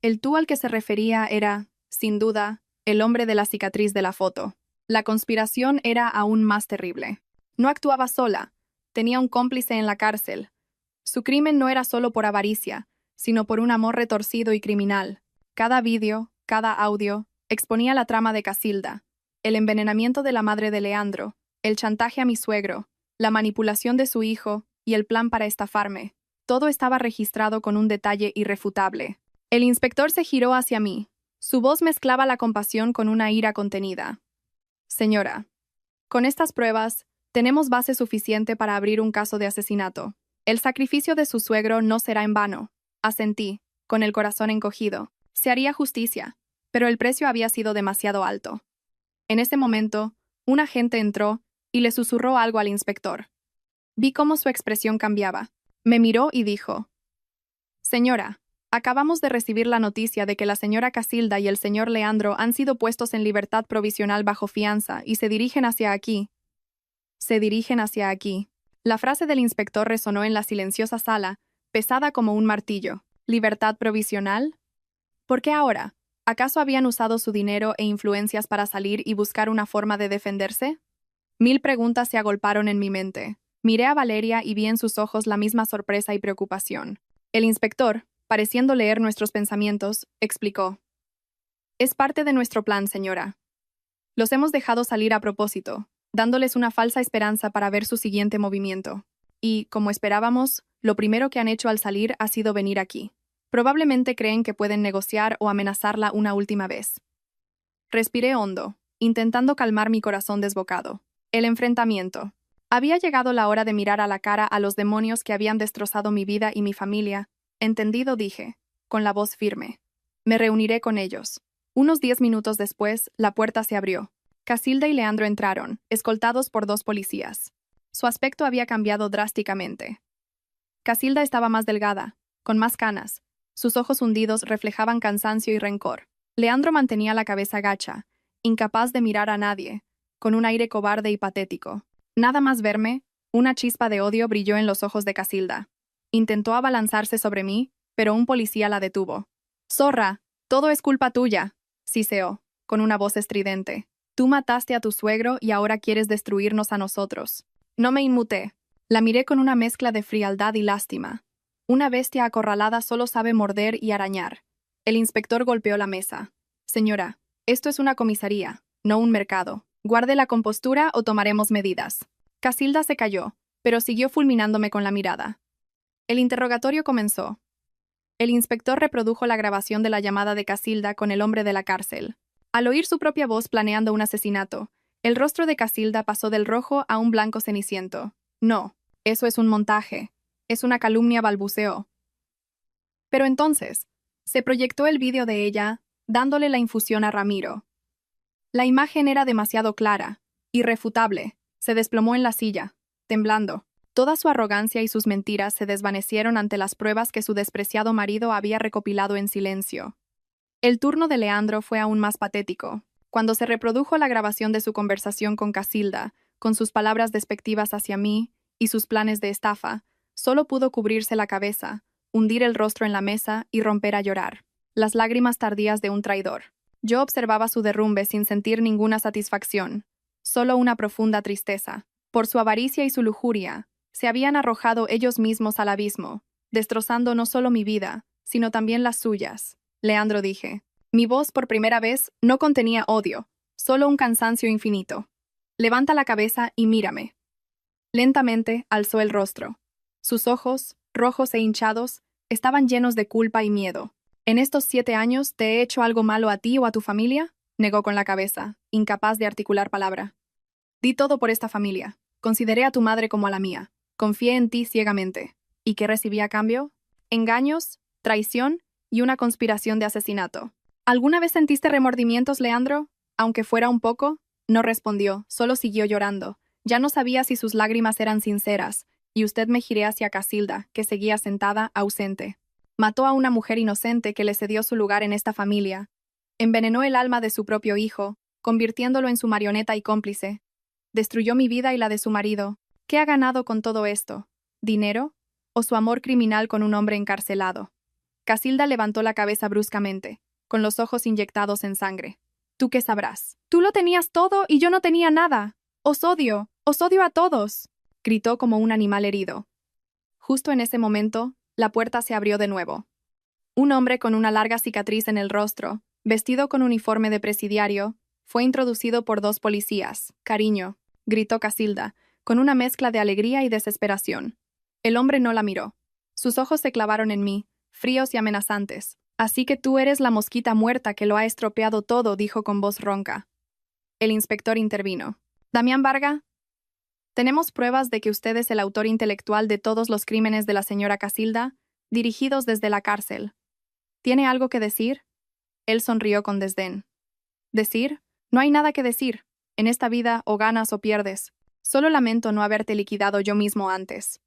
El tú al que se refería era, sin duda, el hombre de la cicatriz de la foto. La conspiración era aún más terrible. No actuaba sola. Tenía un cómplice en la cárcel. Su crimen no era solo por avaricia, sino por un amor retorcido y criminal. Cada vídeo, cada audio, exponía la trama de Casilda, el envenenamiento de la madre de Leandro, el chantaje a mi suegro, la manipulación de su hijo y el plan para estafarme. Todo estaba registrado con un detalle irrefutable. El inspector se giró hacia mí. Su voz mezclaba la compasión con una ira contenida. «Señora, con estas pruebas, Tenemos base suficiente para abrir un caso de asesinato. El sacrificio de su suegro no será en vano. Asentí, con el corazón encogido. Se haría justicia, pero el precio había sido demasiado alto. En ese momento, un agente entró y le susurró algo al inspector. Vi cómo su expresión cambiaba. Me miró y dijo: «Señora, acabamos de recibir la noticia de que la señora Casilda y el señor Leandro han sido puestos en libertad provisional bajo fianza y se dirigen hacia aquí». Se dirigen hacia aquí. La frase del inspector resonó en la silenciosa sala, pesada como un martillo. ¿Libertad provisional? ¿Por qué ahora? ¿Acaso habían usado su dinero e influencias para salir y buscar una forma de defenderse? Mil preguntas se agolparon en mi mente. Miré a Valeria y vi en sus ojos la misma sorpresa y preocupación. El inspector, pareciendo leer nuestros pensamientos, explicó: «Es parte de nuestro plan, señora. Los hemos dejado salir a propósito, dándoles una falsa esperanza para ver su siguiente movimiento. Y, como esperábamos, lo primero que han hecho al salir ha sido venir aquí. Probablemente creen que pueden negociar o amenazarla una última vez». Respiré hondo, intentando calmar mi corazón desbocado. El enfrentamiento. Había llegado la hora de mirar a la cara a los demonios que habían destrozado mi vida y mi familia. «Entendido», dije, con la voz firme. «Me reuniré con ellos». Unos 10 minutos después, la puerta se abrió. Casilda y Leandro entraron, escoltados por 2 policías. Su aspecto había cambiado drásticamente. Casilda estaba más delgada, con más canas. Sus ojos hundidos reflejaban cansancio y rencor. Leandro mantenía la cabeza gacha, incapaz de mirar a nadie, con un aire cobarde y patético. Nada más verme, una chispa de odio brilló en los ojos de Casilda. Intentó abalanzarse sobre mí, pero un policía la detuvo. «Zorra, todo es culpa tuya», siseó, con una voz estridente. «Tú mataste a tu suegro y ahora quieres destruirnos a nosotros». No me inmuté. La miré con una mezcla de frialdad y lástima. Una bestia acorralada solo sabe morder y arañar. El inspector golpeó la mesa. «Señora, esto es una comisaría, no un mercado. Guarde la compostura o tomaremos medidas». Casilda se calló, pero siguió fulminándome con la mirada. El interrogatorio comenzó. El inspector reprodujo la grabación de la llamada de Casilda con el hombre de la cárcel. Al oír su propia voz planeando un asesinato, el rostro de Casilda pasó del rojo a un blanco ceniciento. «No, eso es un montaje. Es una calumnia», balbuceó. Pero entonces, se proyectó el vídeo de ella, dándole la infusión a Ramiro. La imagen era demasiado clara, irrefutable. Se desplomó en la silla, temblando. Toda su arrogancia y sus mentiras se desvanecieron ante las pruebas que su despreciado marido había recopilado en silencio. El turno de Leandro fue aún más patético. Cuando se reprodujo la grabación de su conversación con Casilda, con sus palabras despectivas hacia mí y sus planes de estafa, solo pudo cubrirse la cabeza, hundir el rostro en la mesa y romper a llorar. Las lágrimas tardías de un traidor. Yo observaba su derrumbe sin sentir ninguna satisfacción, solo una profunda tristeza. Por su avaricia y su lujuria, se habían arrojado ellos mismos al abismo, destrozando no solo mi vida, sino también las suyas. «Leandro», dije. Mi voz por primera vez no contenía odio, solo un cansancio infinito. «Levanta la cabeza y mírame». Lentamente alzó el rostro. Sus ojos, rojos e hinchados, estaban llenos de culpa y miedo. «¿En estos 7 años te he hecho algo malo a ti o a tu familia?», negó con la cabeza, incapaz de articular palabra. «Di todo por esta familia. Consideré a tu madre como a la mía. Confié en ti ciegamente. ¿Y qué recibí a cambio? Engaños, traición y una conspiración de asesinato». «¿Alguna vez sentiste remordimientos, Leandro?» Aunque fuera un poco, no respondió, solo siguió llorando. Ya no sabía si sus lágrimas eran sinceras, y usted me giré hacia Casilda, que seguía sentada, ausente. «Mató a una mujer inocente que le cedió su lugar en esta familia. Envenenó el alma de su propio hijo, convirtiéndolo en su marioneta y cómplice. Destruyó mi vida y la de su marido. ¿Qué ha ganado con todo esto? ¿Dinero? ¿O su amor criminal con un hombre encarcelado?» Casilda levantó la cabeza bruscamente, con los ojos inyectados en sangre. «¿Tú qué sabrás? Tú lo tenías todo y yo no tenía nada. Os odio a todos», gritó como un animal herido. Justo en ese momento, la puerta se abrió de nuevo. Un hombre con una larga cicatriz en el rostro, vestido con uniforme de presidiario, fue introducido por 2 policías. «Cariño», gritó Casilda, con una mezcla de alegría y desesperación. El hombre no la miró. Sus ojos se clavaron en mí, fríos y amenazantes. «Así que tú eres la mosquita muerta que lo ha estropeado todo», dijo con voz ronca. El inspector intervino. «Damián Varga, Tenemos pruebas de que usted es el autor intelectual de todos los crímenes de la señora Casilda, dirigidos desde la cárcel. ¿Tiene algo que decir? Él sonrió con desdén. ¿Decir? No hay nada que decir. En esta vida o ganas o pierdes. Solo lamento no haberte liquidado yo mismo antes.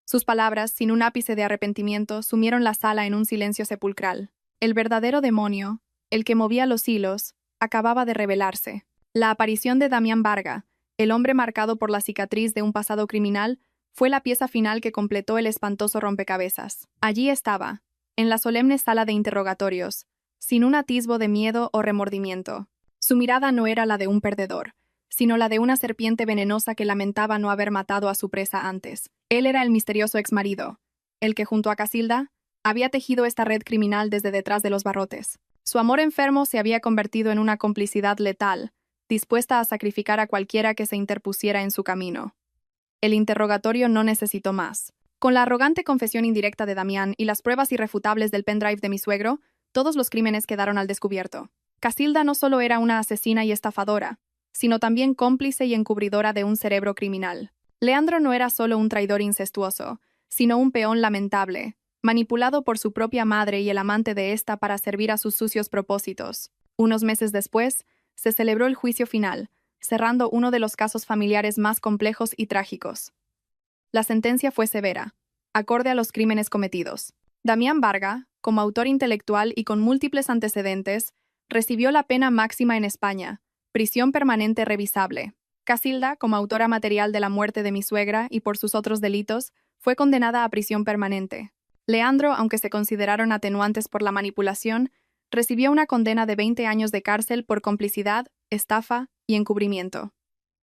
Sus palabras, sin un ápice de arrepentimiento, sumieron la sala en un silencio sepulcral. El verdadero demonio, el que movía los hilos, acababa de revelarse. La aparición de Damián Varga, el hombre marcado por la cicatriz de un pasado criminal, fue la pieza final que completó el espantoso rompecabezas. Allí estaba, en la solemne sala de interrogatorios, sin un atisbo de miedo o remordimiento. Su mirada no era la de un perdedor, sino la de una serpiente venenosa que lamentaba no haber matado a su presa antes. Él era el misterioso exmarido, el que junto a Casilda había tejido esta red criminal desde detrás de los barrotes. Su amor enfermo se había convertido en una complicidad letal, dispuesta a sacrificar a cualquiera que se interpusiera en su camino. El interrogatorio no necesitó más. Con la arrogante confesión indirecta de Damián y las pruebas irrefutables del pendrive de mi suegro, todos los crímenes quedaron al descubierto. Casilda no solo era una asesina y estafadora, sino también cómplice y encubridora de un cerebro criminal. Leandro no era solo un traidor incestuoso, sino un peón lamentable, manipulado por su propia madre y el amante de ésta para servir a sus sucios propósitos. Unos meses después, se celebró el juicio final, cerrando uno de los casos familiares más complejos y trágicos. La sentencia fue severa, acorde a los crímenes cometidos. Damián Varga, como autor intelectual y con múltiples antecedentes, recibió la pena máxima en España, prisión permanente revisable. Casilda, como autora material de la muerte de mi suegra y por sus otros delitos, fue condenada a prisión permanente. Leandro, aunque se consideraron atenuantes por la manipulación, recibió una condena de 20 años de cárcel por complicidad, estafa y encubrimiento.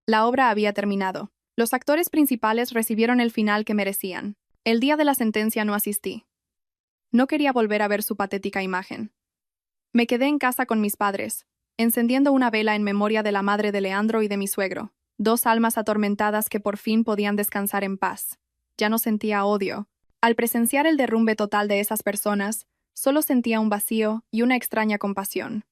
La obra había terminado. Los actores principales recibieron el final que merecían. El día de la sentencia no asistí. No quería volver a ver su patética imagen. Me quedé en casa con mis padres, encendiendo una vela en memoria de la madre de Leandro y de mi suegro, dos almas atormentadas que por fin podían descansar en paz. Ya no sentía odio. Al presenciar el derrumbe total de esas personas, solo sentía un vacío y una extraña compasión.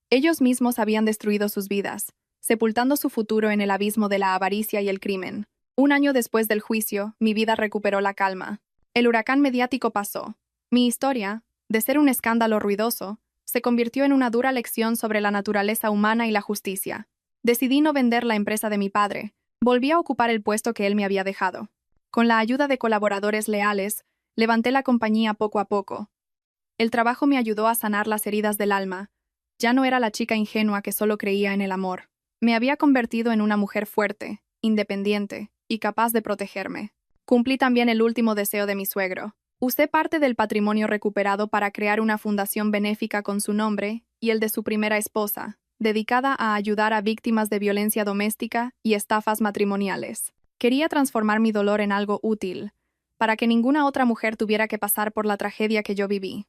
Ellos mismos habían destruido sus vidas, sepultando su futuro en el abismo de la avaricia y el crimen. Un año después del juicio, mi vida recuperó la calma. El huracán mediático pasó. Mi historia, de ser un escándalo ruidoso, se convirtió en una dura lección sobre la naturaleza humana y la justicia. Decidí no vender la empresa de mi padre. Volví a ocupar el puesto que él me había dejado. Con la ayuda de colaboradores leales, levanté la compañía poco a poco. El trabajo me ayudó a sanar las heridas del alma. Ya no era la chica ingenua que solo creía en el amor. Me había convertido en una mujer fuerte, independiente y capaz de protegerme. Cumplí también el último deseo de mi suegro. Usé parte del patrimonio recuperado para crear una fundación benéfica con su nombre y el de su primera esposa, dedicada a ayudar a víctimas de violencia doméstica y estafas matrimoniales. Quería transformar mi dolor en algo útil, para que ninguna otra mujer tuviera que pasar por la tragedia que yo viví.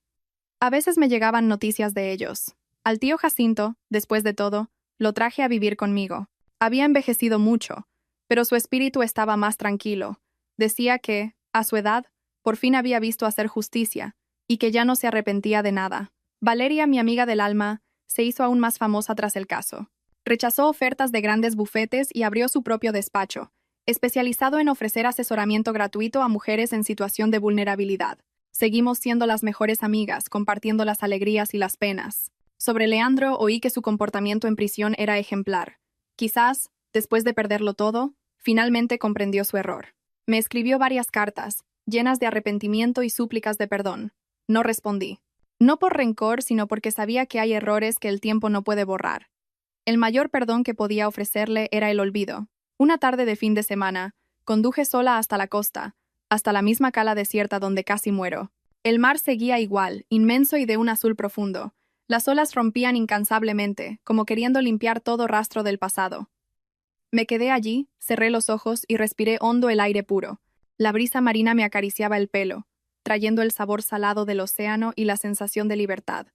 A veces me llegaban noticias de ellos. Al tío Jacinto, después de todo, lo traje a vivir conmigo. Había envejecido mucho, pero su espíritu estaba más tranquilo. Decía que, a su edad, por fin había visto hacer justicia, y que ya no se arrepentía de nada. Valeria, mi amiga del alma, se hizo aún más famosa tras el caso. Rechazó ofertas de grandes bufetes y abrió su propio despacho, especializado en ofrecer asesoramiento gratuito a mujeres en situación de vulnerabilidad. Seguimos siendo las mejores amigas, compartiendo las alegrías y las penas. Sobre Leandro oí que su comportamiento en prisión era ejemplar. Quizás, después de perderlo todo, finalmente comprendió su error. Me escribió varias cartas, llenas de arrepentimiento y súplicas de perdón. No respondí. No por rencor, sino porque sabía que hay errores que el tiempo no puede borrar. El mayor perdón que podía ofrecerle era el olvido. Una tarde de fin de semana, conduje sola hasta la costa, hasta la misma cala desierta donde casi muero. El mar seguía igual, inmenso y de un azul profundo. Las olas rompían incansablemente, como queriendo limpiar todo rastro del pasado. Me quedé allí, cerré los ojos y respiré hondo el aire puro. La brisa marina me acariciaba el pelo, trayendo el sabor salado del océano y la sensación de libertad.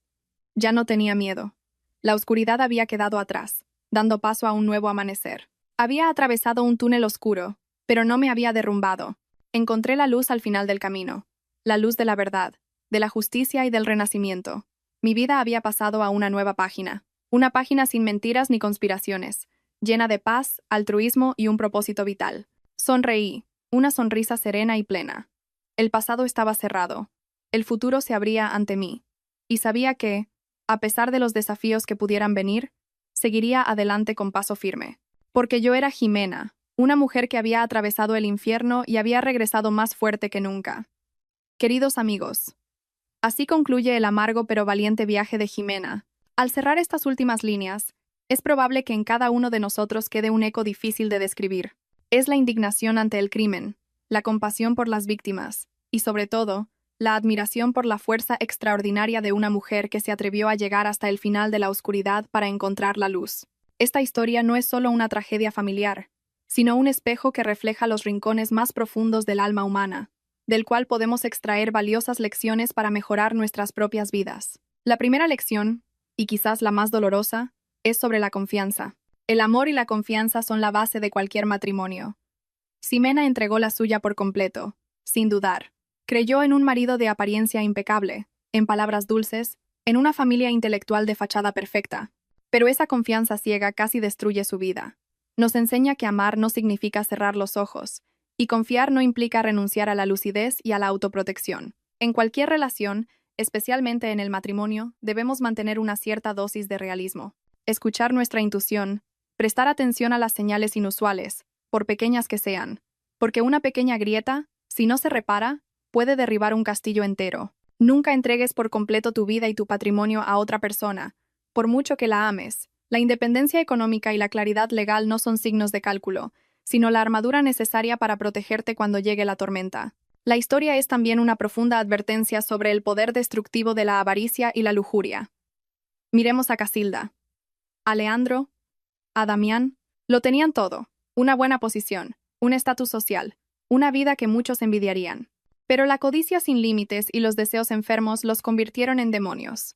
Ya no tenía miedo. La oscuridad había quedado atrás, dando paso a un nuevo amanecer. Había atravesado un túnel oscuro, pero no me había derrumbado. Encontré la luz al final del camino. La luz de la verdad, de la justicia y del renacimiento. Mi vida había pasado a una nueva página. Una página sin mentiras ni conspiraciones, llena de paz, altruismo y un propósito vital. Sonreí, una sonrisa serena y plena. El pasado estaba cerrado. El futuro se abría ante mí. Y sabía que, a pesar de los desafíos que pudieran venir, seguiría adelante con paso firme. Porque yo era Jimena, una mujer que había atravesado el infierno y había regresado más fuerte que nunca. Queridos amigos, así concluye el amargo pero valiente viaje de Jimena. Al cerrar estas últimas líneas, es probable que en cada uno de nosotros quede un eco difícil de describir. Es la indignación ante el crimen, la compasión por las víctimas, y sobre todo, la admiración por la fuerza extraordinaria de una mujer que se atrevió a llegar hasta el final de la oscuridad para encontrar la luz. Esta historia no es solo una tragedia familiar, sino un espejo que refleja los rincones más profundos del alma humana, del cual podemos extraer valiosas lecciones para mejorar nuestras propias vidas. La primera lección, y quizás la más dolorosa, es sobre la confianza. El amor y la confianza son la base de cualquier matrimonio. Ximena entregó la suya por completo, sin dudar. Creyó en un marido de apariencia impecable, en palabras dulces, en una familia intelectual de fachada perfecta. Pero esa confianza ciega casi destruye su vida. Nos enseña que amar no significa cerrar los ojos, y confiar no implica renunciar a la lucidez y a la autoprotección. En cualquier relación, especialmente en el matrimonio, debemos mantener una cierta dosis de realismo. Escuchar nuestra intuición, prestar atención a las señales inusuales, por pequeñas que sean, porque una pequeña grieta, si no se repara, puede derribar un castillo entero. Nunca entregues por completo tu vida y tu patrimonio a otra persona, por mucho que la ames. La independencia económica y la claridad legal no son signos de cálculo, sino la armadura necesaria para protegerte cuando llegue la tormenta. La historia es también una profunda advertencia sobre el poder destructivo de la avaricia y la lujuria. Miremos a Casilda, a Leandro, a Damián. Lo tenían todo: una buena posición, un estatus social, una vida que muchos envidiarían. Pero la codicia sin límites y los deseos enfermos los convirtieron en demonios.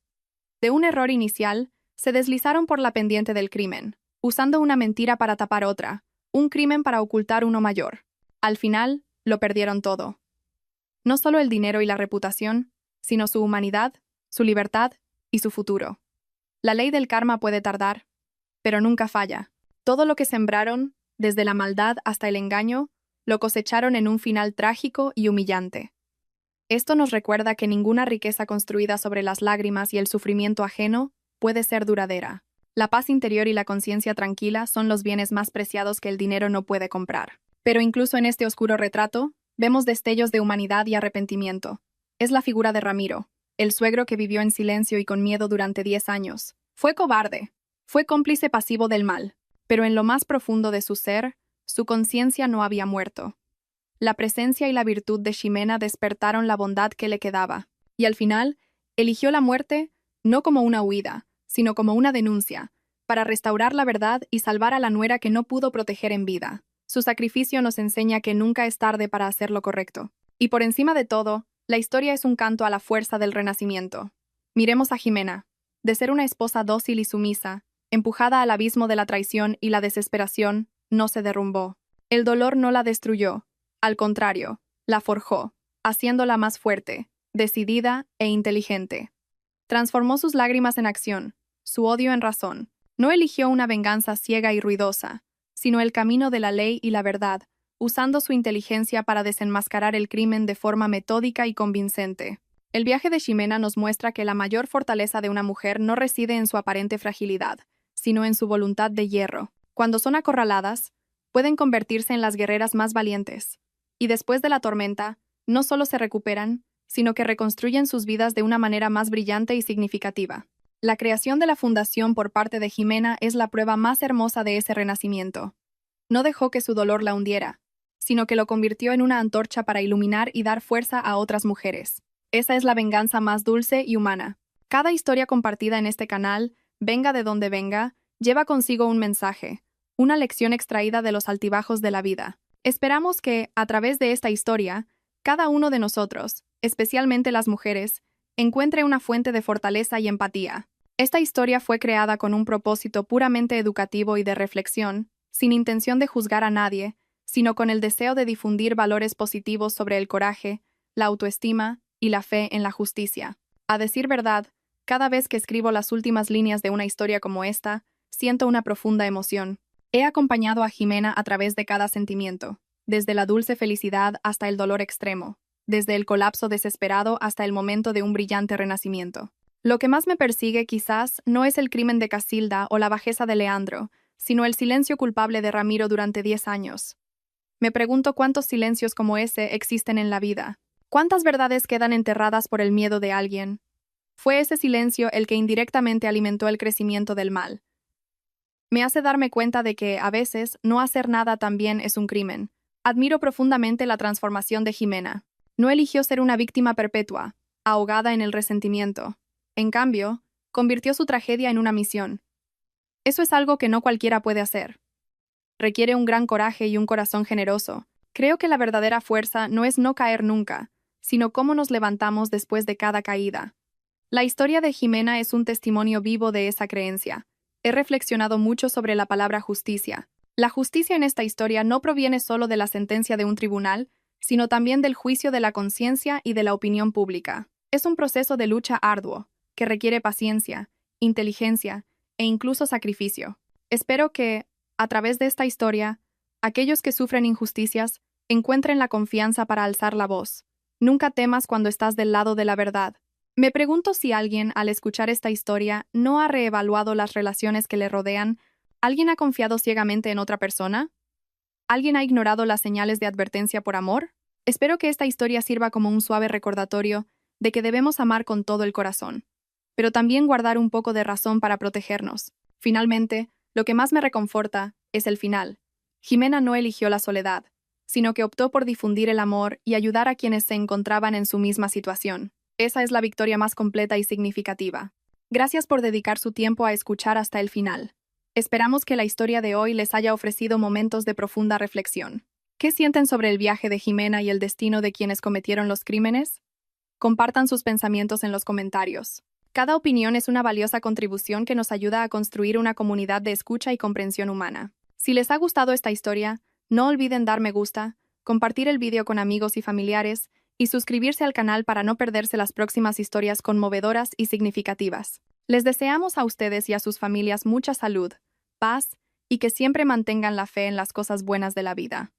De un error inicial, se deslizaron por la pendiente del crimen, usando una mentira para tapar otra, un crimen para ocultar uno mayor. Al final, lo perdieron todo. No solo el dinero y la reputación, sino su humanidad, su libertad y su futuro. La ley del karma puede tardar, pero nunca falla. Todo lo que sembraron, desde la maldad hasta el engaño, lo cosecharon en un final trágico y humillante. Esto nos recuerda que ninguna riqueza construida sobre las lágrimas y el sufrimiento ajeno puede ser duradera. La paz interior y la conciencia tranquila son los bienes más preciados que el dinero no puede comprar. Pero incluso en este oscuro retrato, vemos destellos de humanidad y arrepentimiento. Es la figura de Ramiro, el suegro que vivió en silencio y con miedo durante 10 años. Fue cobarde, fue cómplice pasivo del mal, pero en lo más profundo de su ser, su conciencia no había muerto. La presencia y la virtud de Ximena despertaron la bondad que le quedaba, y al final, eligió la muerte no como una huida, sino como una denuncia, para restaurar la verdad y salvar a la nuera que no pudo proteger en vida. Su sacrificio nos enseña que nunca es tarde para hacer lo correcto. Y por encima de todo, la historia es un canto a la fuerza del renacimiento. Miremos a Ximena. De ser una esposa dócil y sumisa, empujada al abismo de la traición y la desesperación, no se derrumbó. El dolor no la destruyó, al contrario, la forjó, haciéndola más fuerte, decidida e inteligente. Transformó sus lágrimas en acción, su odio en razón. No eligió una venganza ciega y ruidosa, sino el camino de la ley y la verdad, usando su inteligencia para desenmascarar el crimen de forma metódica y convincente. El viaje de Ximena nos muestra que la mayor fortaleza de una mujer no reside en su aparente fragilidad, sino en su voluntad de hierro. Cuando son acorraladas, pueden convertirse en las guerreras más valientes. Y después de la tormenta, no solo se recuperan, sino que reconstruyen sus vidas de una manera más brillante y significativa. La creación de la fundación por parte de Ximena es la prueba más hermosa de ese renacimiento. No dejó que su dolor la hundiera, sino que lo convirtió en una antorcha para iluminar y dar fuerza a otras mujeres. Esa es la venganza más dulce y humana. Cada historia compartida en este canal, venga de donde venga, lleva consigo un mensaje, una lección extraída de los altibajos de la vida. Esperamos que, a través de esta historia, cada uno de nosotros, especialmente las mujeres, encuentre una fuente de fortaleza y empatía. Esta historia fue creada con un propósito puramente educativo y de reflexión, sin intención de juzgar a nadie, sino con el deseo de difundir valores positivos sobre el coraje, la autoestima y la fe en la justicia. A decir verdad, cada vez que escribo las últimas líneas de una historia como esta, siento una profunda emoción. He acompañado a Ximena a través de cada sentimiento. desde la dulce felicidad hasta el dolor extremo, desde el colapso desesperado hasta el momento de un brillante renacimiento. Lo que más me persigue quizás no es el crimen de Casilda o la bajeza de Leandro, sino el silencio culpable de Ramiro durante 10 años. Me pregunto cuántos silencios como ese existen en la vida. ¿Cuántas verdades quedan enterradas por el miedo de alguien? Fue ese silencio el que indirectamente alimentó el crecimiento del mal. Me hace darme cuenta de que, a veces, no hacer nada también es un crimen. Admiro profundamente la transformación de Jimena. No eligió ser una víctima perpetua, ahogada en el resentimiento. En cambio, convirtió su tragedia en una misión. Eso es algo que no cualquiera puede hacer. Requiere un gran coraje y un corazón generoso. Creo que la verdadera fuerza no es no caer nunca, sino cómo nos levantamos después de cada caída. La historia de Jimena es un testimonio vivo de esa creencia. He reflexionado mucho sobre la palabra justicia. La justicia en esta historia no proviene solo de la sentencia de un tribunal, sino también del juicio de la conciencia y de la opinión pública. Es un proceso de lucha arduo, que requiere paciencia, inteligencia e incluso sacrificio. Espero que, a través de esta historia, aquellos que sufren injusticias encuentren la confianza para alzar la voz. Nunca temas cuando estás del lado de la verdad. Me pregunto si alguien, al escuchar esta historia, no ha reevaluado las relaciones que le rodean. ¿Alguien ha confiado ciegamente en otra persona? ¿Alguien ha ignorado las señales de advertencia por amor? Espero que esta historia sirva como un suave recordatorio de que debemos amar con todo el corazón, pero también guardar un poco de razón para protegernos. Finalmente, lo que más me reconforta es el final. Jimena no eligió la soledad, sino que optó por difundir el amor y ayudar a quienes se encontraban en su misma situación. Esa es la victoria más completa y significativa. Gracias por dedicar su tiempo a escuchar hasta el final. Esperamos que la historia de hoy les haya ofrecido momentos de profunda reflexión. ¿Qué sienten sobre el viaje de Jimena y el destino de quienes cometieron los crímenes? Compartan sus pensamientos en los comentarios. Cada opinión es una valiosa contribución que nos ayuda a construir una comunidad de escucha y comprensión humana. Si les ha gustado esta historia, no olviden dar me gusta, compartir el vídeo con amigos y familiares, y suscribirse al canal para no perderse las próximas historias conmovedoras y significativas. Les deseamos a ustedes y a sus familias mucha salud, paz, y que siempre mantengan la fe en las cosas buenas de la vida.